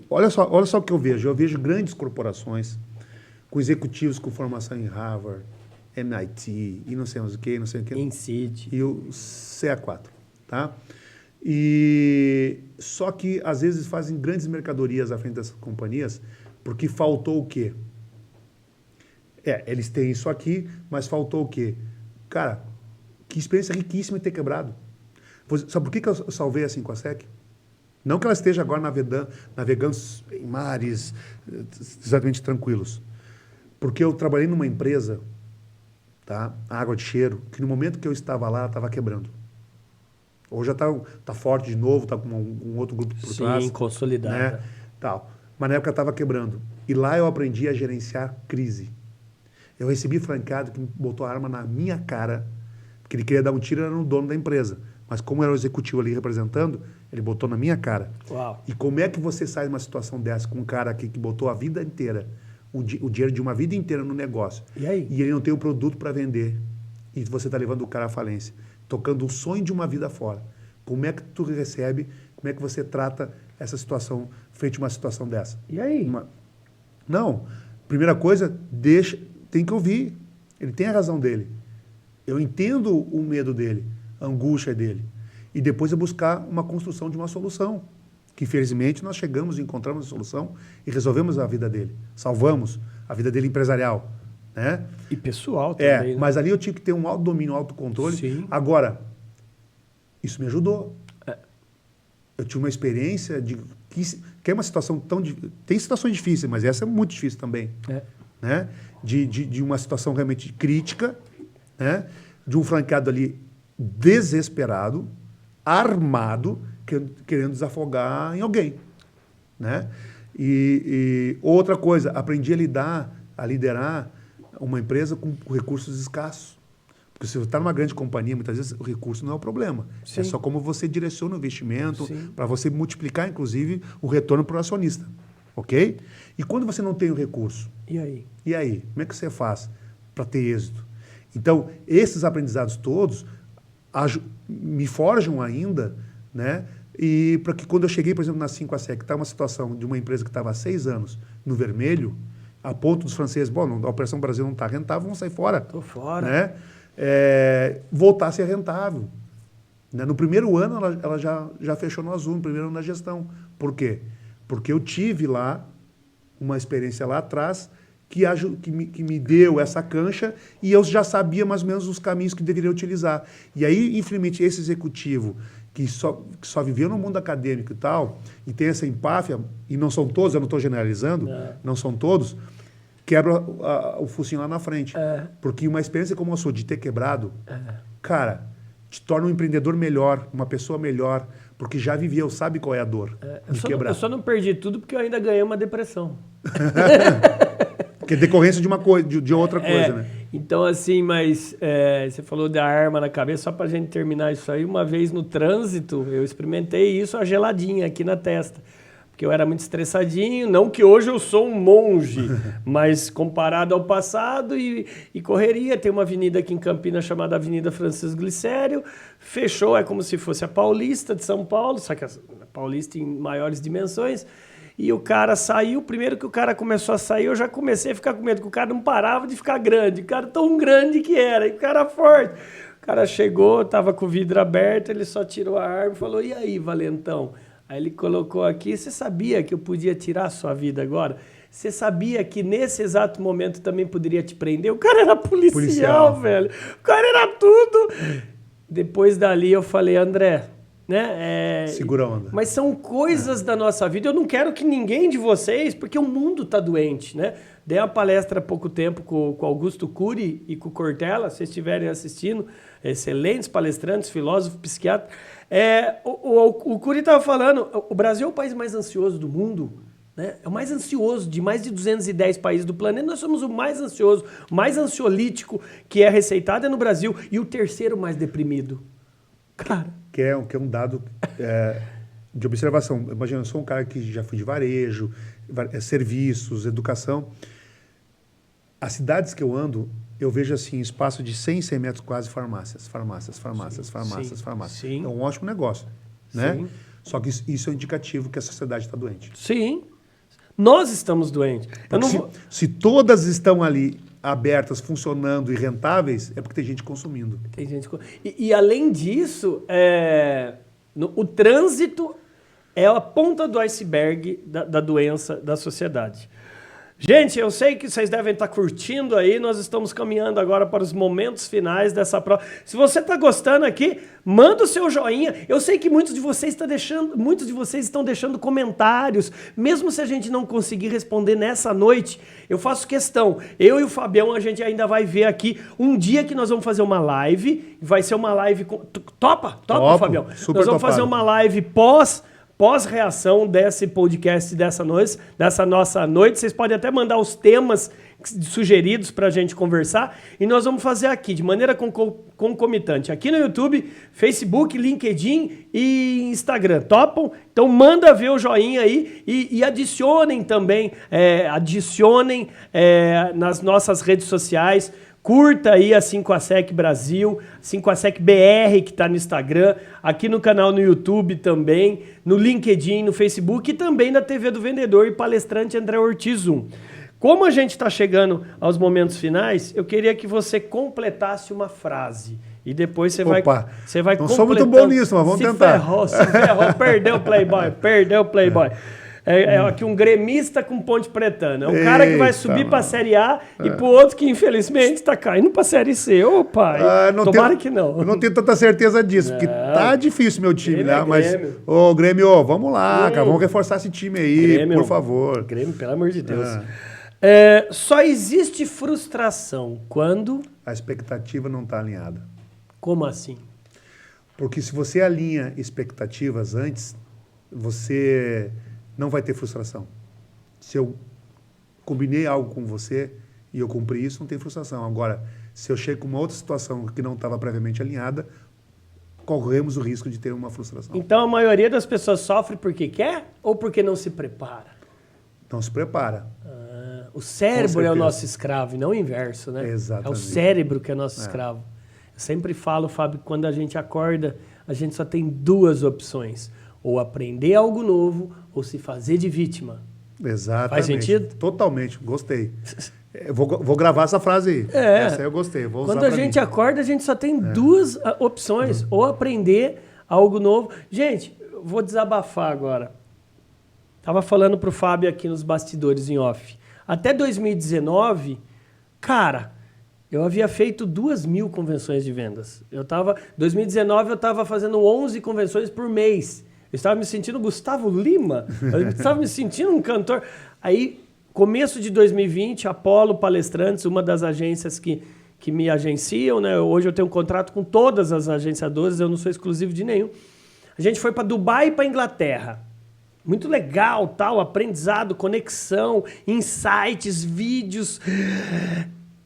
Olha só o que eu vejo. Eu vejo grandes corporações com executivos com formação em Harvard, MIT, e não sei mais o que, não sei o que. INSEAD. E o CA4, tá? E só que, às vezes, fazem grandes mercadorias à frente dessas companhias porque faltou o quê? Eles têm isso aqui, mas faltou o quê? Cara, que experiência riquíssima em ter quebrado. Sabe por que eu salvei a 5A-SEC? Não que ela esteja agora navegando em mares exatamente tranquilos. Porque eu trabalhei numa empresa, tá? Água de Cheiro, que no momento que eu estava lá, ela estava quebrando. Hoje já tá forte de novo, tá com um outro grupo por trás. Sim, consolidada. Né? Tal. Mas na época estava quebrando. E lá eu aprendi a gerenciar crise. Eu recebi franqueado que botou a arma na minha cara, porque ele queria dar um tiro, era no dono da empresa. Mas como era o executivo ali representando, ele botou na minha cara. Uau. E como é que você sai de uma situação dessa com um cara aqui que botou a vida inteira, o dinheiro de uma vida inteira no negócio, e aí? E ele não tem um produto para vender, e você está levando o cara à falência, tocando o sonho de uma vida fora. Como é que tu recebe, como é que você trata essa situação, frente a uma situação dessa? E aí? Não, primeira coisa, tem que ouvir. Ele tem a razão dele. Eu entendo o medo dele, a angústia dele. E depois é buscar uma construção de uma solução. Que, felizmente, nós chegamos e encontramos a solução e resolvemos a vida dele. Salvamos a vida dele empresarial. Né? E pessoal também. Né? Mas ali eu tive que ter um autodomínio, um autocontrole. Sim. Agora, isso me ajudou. Eu tive uma experiência de... Que é uma situação tão... Tem situações difíceis, mas essa é muito difícil também. Né? De uma situação realmente crítica, né? De um franqueado ali desesperado, armado, querendo desafogar em alguém. Né? E outra coisa, aprendi a liderar uma empresa com recursos escassos. Porque se você está numa grande companhia, muitas vezes o recurso não é o problema. Sim. É só como você direciona o investimento para você multiplicar, inclusive, o retorno para o acionista. Ok? E quando você não tem o recurso? E aí? E aí? Como é que você faz para ter êxito? Então, esses aprendizados todos me forjam ainda, né? E para que quando eu cheguei, por exemplo, na 5A-SEC, que está uma situação de uma empresa que estava há 6 anos no vermelho, a ponto dos franceses, bom, a Operação Brasil não está rentável, vamos sair fora. Estou fora. Né? Voltar a ser rentável. Né? No primeiro ano, ela já fechou no azul, no primeiro ano da gestão. Por quê? Porque eu tive lá uma experiência lá atrás que me deu essa cancha e eu já sabia mais ou menos os caminhos que deveria utilizar. E aí, infelizmente, esse executivo que só viveu no mundo acadêmico e tal, e tem essa empáfia, e não são todos, eu não estou generalizando, não são todos, quebra o focinho lá na frente. Porque uma experiência como a sua, de ter quebrado, cara, te torna um empreendedor melhor, uma pessoa melhor, porque já viveu, sabe qual é a dor de quebrar. Eu só não perdi tudo porque eu ainda ganhei uma depressão. Porque é decorrência de uma coisa, de outra coisa, né? Então, assim, mas você falou da arma na cabeça, só pra gente terminar isso aí, uma vez no trânsito, eu experimentei isso, a geladinha aqui na testa. Porque eu era muito estressadinho, não que hoje eu sou um monge, mas comparado ao passado e correria. Tem uma avenida aqui em Campinas chamada Avenida Francisco Glicério, fechou, é como se fosse a Paulista de São Paulo, só que a Paulista em maiores dimensões. E o cara saiu, primeiro que o cara começou a sair, eu já comecei a ficar com medo, que o cara não parava de ficar grande, o cara tão grande que era, e o cara forte. O cara chegou, tava com o vidro aberto, ele só tirou a arma e falou, e aí, valentão? Aí ele colocou aqui, você sabia que eu podia tirar a sua vida agora? Você sabia que nesse exato momento também poderia te prender? O cara era policial, velho. O cara era tudo. Depois dali eu falei, André, né? Segura a onda. Mas são coisas da nossa vida. Eu não quero que ninguém de vocês, porque o mundo está doente, né? Dei uma palestra há pouco tempo com o Augusto Cury e com o Cortella, se vocês estiverem assistindo, excelentes palestrantes, filósofo, psiquiatra. O Cury estava falando, o Brasil é o país mais ansioso do mundo, né? É o mais ansioso de mais de 210 países do planeta. Nós somos o mais ansioso, o mais ansiolítico que é receitado é no Brasil e o terceiro mais deprimido. Cara... Que é um dado de observação. Imagina, eu sou um cara que já fui de varejo, serviços, educação. As cidades que eu ando, eu vejo assim, espaço de 100 metros quase farmácias. Sim. É um ótimo negócio, né? Sim. Só que isso é indicativo que a sociedade está doente. Sim. Nós estamos doentes. Se todas estão ali abertas, funcionando e rentáveis, é porque tem gente consumindo. Tem gente... E além disso, o trânsito é a ponta do iceberg da doença da sociedade. Gente, eu sei que vocês devem estar curtindo aí, nós estamos caminhando agora para os momentos finais dessa prova. Se você está gostando aqui, manda o seu joinha. Eu sei que muitos de vocês estão deixando comentários, mesmo se a gente não conseguir responder nessa noite, eu faço questão. Eu e o Fabião, a gente ainda vai ver aqui um dia que nós vamos fazer uma live, vai ser uma live... Topa, Fabião? Nós vamos fazer uma live pós-reação desse podcast dessa nossa noite. Vocês podem até mandar os temas sugeridos para a gente conversar e nós vamos fazer aqui, de maneira concomitante, aqui no YouTube, Facebook, LinkedIn e Instagram. Topam? Então manda ver o joinha aí e adicionem também, nas nossas redes sociais. Curta aí a 5ASEC Brasil, 5ASEC BR, que está no Instagram, aqui no canal no YouTube também, no LinkedIn, no Facebook e também na TV do Vendedor e palestrante André Ortiz 1. Como a gente está chegando aos momentos finais, eu queria que você completasse uma frase. E depois você vai completando. Não sou muito bom nisso, mas vamos tentar. Se ferrou, perdeu o Playboy. É aqui um gremista com ponte pretana. É um cara que vai subir para a Série A e pro outro que, infelizmente, está caindo para a Série C. Ô, pai, tomara que não. Eu não tenho tanta certeza disso, porque tá difícil meu time, né? Mas, ô, Grêmio, vamos lá, cara, vamos reforçar esse time aí, Grêmio, por favor. Grêmio, pelo amor de Deus. Só existe frustração quando... A expectativa não está alinhada. Como assim? Porque se você alinha expectativas antes, você... não vai ter frustração. Se eu combinei algo com você e eu cumpri isso, não tem frustração. Agora, se eu chego com uma outra situação que não estava previamente alinhada, corremos o risco de ter uma frustração. Então, a maioria das pessoas sofre porque quer ou porque não se prepara? Não se prepara. O cérebro é o nosso escravo e não o inverso, né? Exatamente. É o cérebro que é nosso escravo. Eu sempre falo, Fábio, que quando a gente acorda, a gente só tem duas opções. Ou aprender algo novo, ou se fazer de vítima. Exatamente. Faz sentido? Totalmente, gostei. Eu vou gravar essa frase aí. Essa aí eu gostei. Vou usar quando a gente acorda, a gente só tem duas opções. Ou aprender algo novo. Gente, vou desabafar agora. Estava falando pro Fábio aqui nos bastidores em off. Até 2019, cara, eu havia feito 2.000 convenções de vendas. 2019 eu estava fazendo 11 convenções por mês. Eu estava me sentindo Gustavo Lima, eu estava me sentindo um cantor. Aí, começo de 2020, Apollo Palestrantes, uma das agências que me agenciam, né? Hoje eu tenho um contrato com todas as agenciadoras, eu não sou exclusivo de nenhum. A gente foi para Dubai e para Inglaterra. Muito legal, tal, aprendizado, conexão, insights, vídeos,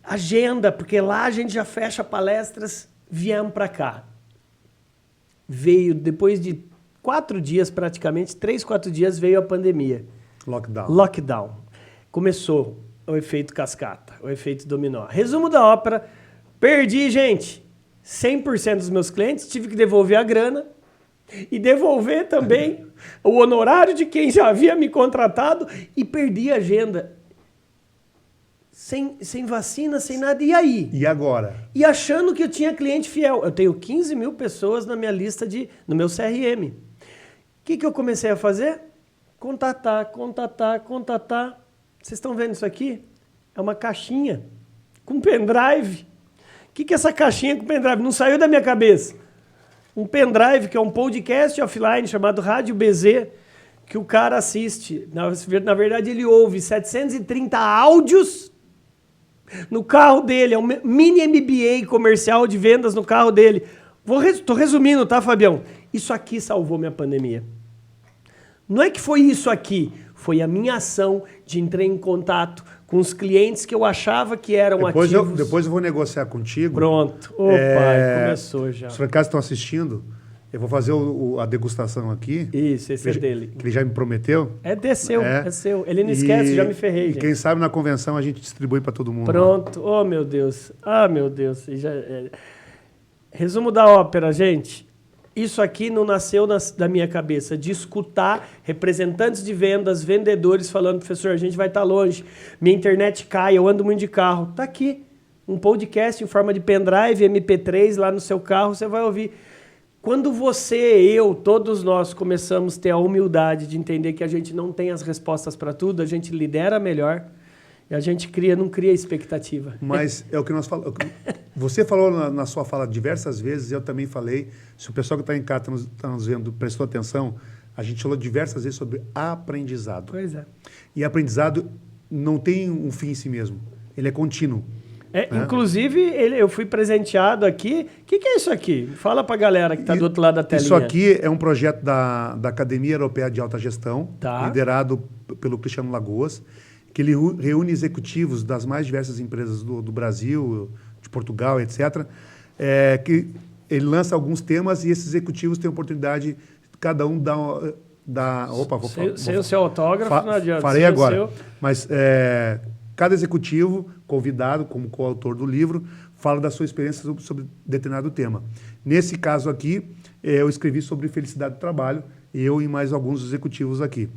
agenda, porque lá a gente já fecha palestras, viemos para cá. Veio, depois de 4 dias praticamente, 3, 4 dias veio a pandemia. Lockdown. Começou o efeito cascata, o efeito dominó. Resumo da ópera, perdi, gente, 100% dos meus clientes, tive que devolver a grana e devolver também o honorário de quem já havia me contratado e perdi a agenda. Sem vacina, sem nada. E aí? E agora? E achando que eu tinha cliente fiel. Eu tenho 15.000 pessoas na minha lista no meu CRM. O que eu comecei a fazer? Contatar. Vocês estão vendo isso aqui? É uma caixinha com pendrive. O que é essa caixinha com pendrive? Não saiu da minha cabeça. um pendrive, que é um podcast offline chamado Rádio BZ, que o cara assiste. Na verdade, ele ouve 730 áudios no carro dele. É um mini MBA comercial de vendas no carro dele. Tô resumindo, tá, Fabião? Isso aqui salvou minha pandemia. Não é que foi isso aqui, foi a minha ação de entrar em contato com os clientes que eu achava que eram ativos. Depois eu vou negociar contigo. Pronto. Ô, pai, começou já. Os franqueados estão assistindo, eu vou fazer a degustação aqui. Isso, esse é dele. Que ele já me prometeu. É seu. Ele não esquece, já me ferrei. E quem sabe na convenção a gente distribui para todo mundo. Pronto. Oh, meu Deus. Ah, meu Deus. Resumo da ópera, gente. Isso aqui não nasceu da minha cabeça, de escutar representantes de vendas, vendedores falando, professor, a gente vai estar longe, minha internet cai, eu ando muito de carro. Tá aqui, um podcast em forma de pendrive, MP3 lá no seu carro, você vai ouvir. Quando todos nós começamos a ter a humildade de entender que a gente não tem as respostas para tudo, a gente lidera melhor e a gente não cria expectativa. Mas é o que nós falamos. Você falou na sua fala diversas vezes, eu também falei. Se o pessoal que está em casa está nos vendo prestou atenção, a gente falou diversas vezes sobre aprendizado. Pois é. E aprendizado não tem um fim em si mesmo. Ele é contínuo. Né? Inclusive, eu fui presenteado aqui. O que é isso aqui? Fala para a galera que está do outro lado da telinha. Isso aqui é um projeto da Academia Europeia de Alta Gestão, liderado pelo Cristiano Lagoas, que ele reúne executivos das mais diversas empresas do Brasil, de Portugal, etc. Que ele lança alguns temas e esses executivos têm a oportunidade, cada um dá opa, sem o seu autógrafo, não adianta. Farei agora. Mas cada executivo, convidado como coautor do livro, fala da sua experiência sobre determinado tema. Nesse caso aqui, eu escrevi sobre felicidade do trabalho, eu e mais alguns executivos aqui.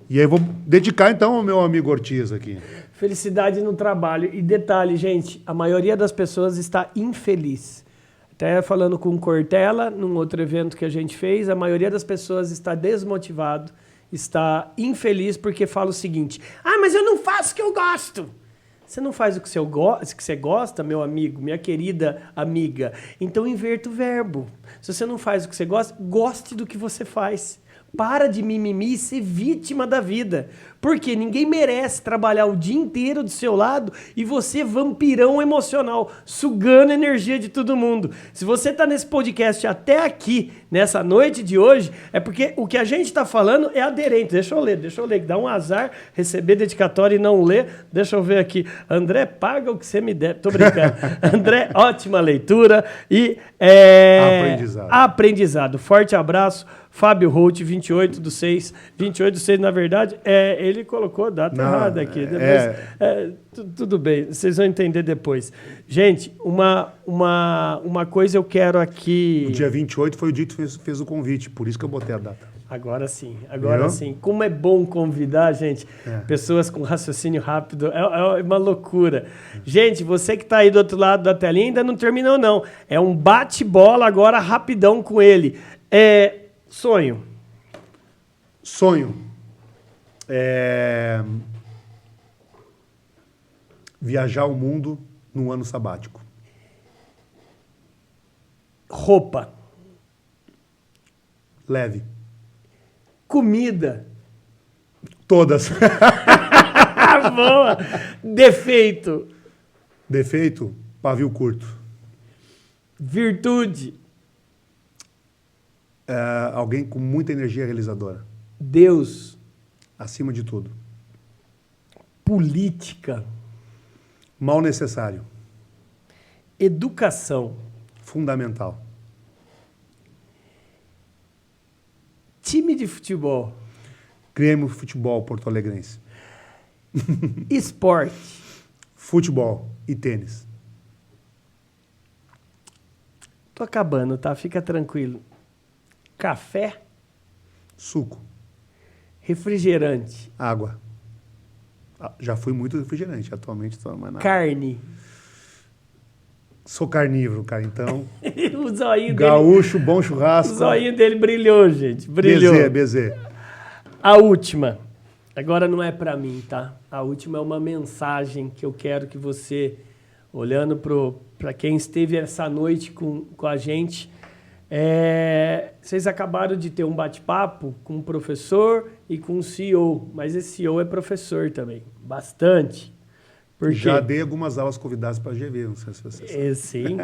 E aí eu vou dedicar, então, ao meu amigo Ortiz aqui. Felicidade no trabalho. E detalhe, gente, a maioria das pessoas está infeliz. Até falando com o Cortella, num outro evento que a gente fez, a maioria das pessoas está desmotivado, está infeliz porque fala o seguinte, mas eu não faço o que eu gosto. Você não faz o que você gosta, meu amigo, minha querida amiga. Então inverta o verbo. Se você não faz o que você gosta, goste do que você faz. Para de mimimi e ser vítima da vida. Porque ninguém merece trabalhar o dia inteiro do seu lado e você vampirão emocional, sugando a energia de todo mundo. Se você está nesse podcast até aqui, nessa noite de hoje, é porque o que a gente está falando é aderente. Deixa eu ler, que dá um azar receber dedicatória e não ler. Deixa eu ver aqui. André, paga o que você me der. Tô brincando. André, ótima leitura e aprendizado. Forte abraço. Fábio Holt, 28/6. 28/6, na verdade, ele colocou a data errada aqui. Tudo bem, vocês vão entender depois. Gente, uma coisa eu quero aqui... O dia 28 foi o dia que fez o convite, por isso que eu botei a data. Agora sim. Como é bom convidar, gente, pessoas com raciocínio rápido. É uma loucura. Gente, você que está aí do outro lado da telinha ainda não terminou, não. É um bate-bola agora rapidão com ele. Sonho. Viajar o mundo num ano sabático. Roupa. Leve. Comida. Todas. Boa. Defeito. Pavio curto. Virtude. Alguém com muita energia realizadora. Deus. Acima de tudo. Política. Mal necessário. Educação. Fundamental. Time de futebol. Grêmio Futebol Porto-Alegrense. Esporte. Futebol e tênis. Tô acabando, tá? Fica tranquilo. Café. Suco. Refrigerante. Água. Já fui muito refrigerante, atualmente estou mais nada. Carne. Sou carnívoro, cara, então... O zoinho gaúcho, dele... bom churrasco. O zoinho dele brilhou, gente. Brilhou. BZ. A última. Agora não é para mim, tá? A última é uma mensagem que eu quero que você, olhando para quem esteve essa noite com a gente, Vocês acabaram de ter um bate-papo com um professor e com um CEO, mas esse CEO é professor também, bastante. Porque... Já dei algumas aulas convidadas para a GV, não sei se você sabe. Sim,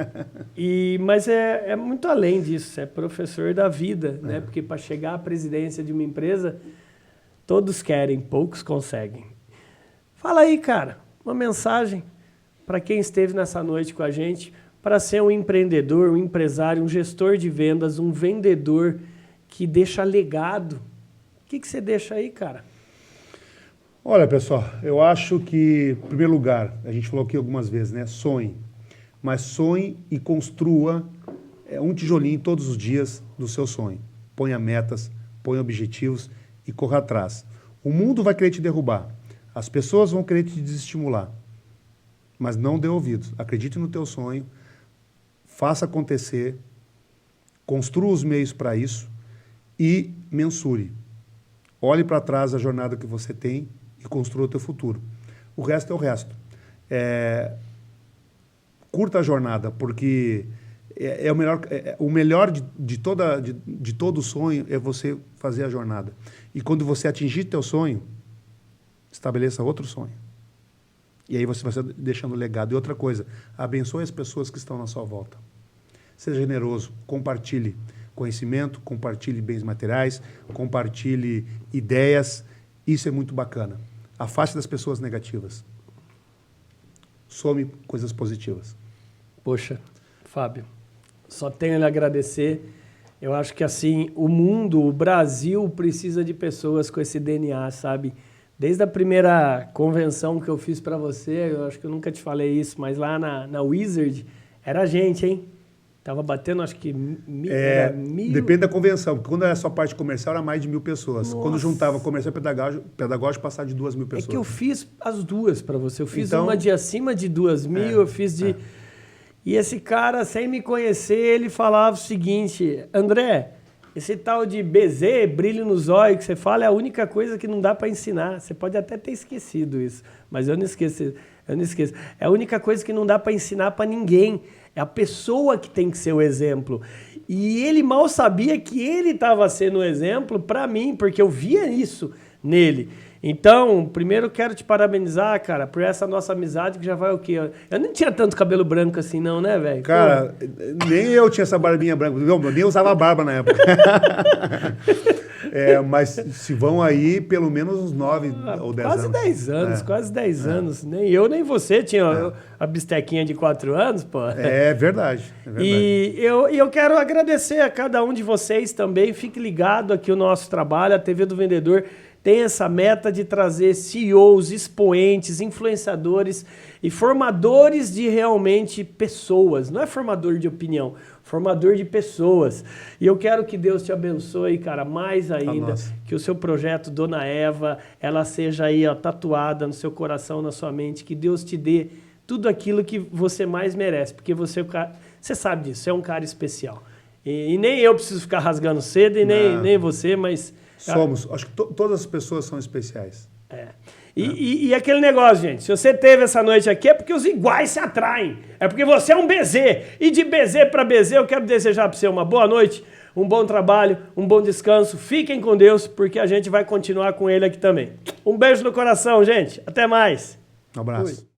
mas é muito além disso, é professor da vida, né? Porque para chegar à presidência de uma empresa, todos querem, poucos conseguem. Fala aí, cara, uma mensagem para quem esteve nessa noite com a gente, para ser um empreendedor, um empresário, um gestor de vendas, um vendedor que deixa legado. O que você deixa aí, cara? Olha, pessoal, eu acho que, em primeiro lugar, a gente falou aqui algumas vezes, né? Sonhe. Mas sonhe e construa um tijolinho todos os dias do seu sonho. Ponha metas, ponha objetivos e corra atrás. O mundo vai querer te derrubar. As pessoas vão querer te desestimular. Mas não dê ouvidos. Acredite no teu sonho. Faça acontecer. Construa os meios para isso e mensure. Olhe para trás a jornada que você tem e construa o teu futuro. O resto é o resto. Curta a jornada, porque o melhor de todo sonho é você fazer a jornada. E quando você atingir teu sonho, estabeleça outro sonho. E aí você vai deixando legado. E outra coisa, abençoe as pessoas que estão na sua volta. Seja generoso, compartilhe conhecimento, compartilhe bens materiais, compartilhe ideias. Isso é muito bacana. Afaste das pessoas negativas. Some coisas positivas. Poxa, Fábio, só tenho a lhe agradecer. Eu acho que assim, o mundo, o Brasil precisa de pessoas com esse DNA, sabe? Desde a primeira convenção que eu fiz para você, eu acho que eu nunca te falei isso, mas lá na Wizard, era a gente, hein? Tava batendo, acho que era 1.000... Depende da convenção, porque quando era só parte comercial, era mais de 1.000 pessoas. Nossa. Quando juntava comercial e pedagógico, passava de 2.000 pessoas. É que eu fiz as duas para você. Eu fiz então, uma de acima de 2.000, eu fiz de... E esse cara, sem me conhecer, ele falava o seguinte: André, esse tal de BZ, brilho nos olhos, que você fala, é a única coisa que não dá para ensinar. Você pode até ter esquecido isso, mas eu não esqueço. É a única coisa que não dá para ensinar para ninguém. É a pessoa que tem que ser o exemplo. E ele mal sabia que ele estava sendo o exemplo para mim, porque eu via isso nele. Então, primeiro quero te parabenizar, cara, por essa nossa amizade que já vai o quê? Eu não tinha tanto cabelo branco assim não, né, velho? Cara, nem eu tinha essa barbinha branca. Eu nem usava barba na época. Mas se vão aí pelo menos uns 9 ou 10 anos. Quase 10 anos, quase 10 anos. Nem eu, nem você tinha a bistequinha de 4 anos, pô. É verdade. E eu quero agradecer a cada um de vocês também. Fique ligado aqui o nosso trabalho, a TV do Vendedor tem essa meta de trazer CEOs, expoentes, influenciadores e formadores de realmente pessoas. Não é formador de opinião, formador de pessoas. E eu quero que Deus te abençoe, cara, mais ainda. Que o seu projeto Dona Eva, ela seja aí ó, tatuada no seu coração, na sua mente. Que Deus te dê tudo aquilo que você mais merece. Porque você sabe disso, você é um cara especial. E nem eu preciso ficar rasgando cedo, e nem você, mas... Somos. Acho que todas as pessoas são especiais. E aquele negócio, gente, se você teve essa noite aqui é porque os iguais se atraem. É porque você é um BZ. E de BZ para BZ eu quero desejar para você uma boa noite, um bom trabalho, um bom descanso. Fiquem com Deus, porque a gente vai continuar com ele aqui também. Um beijo no coração, gente. Até mais. Um abraço. Fui.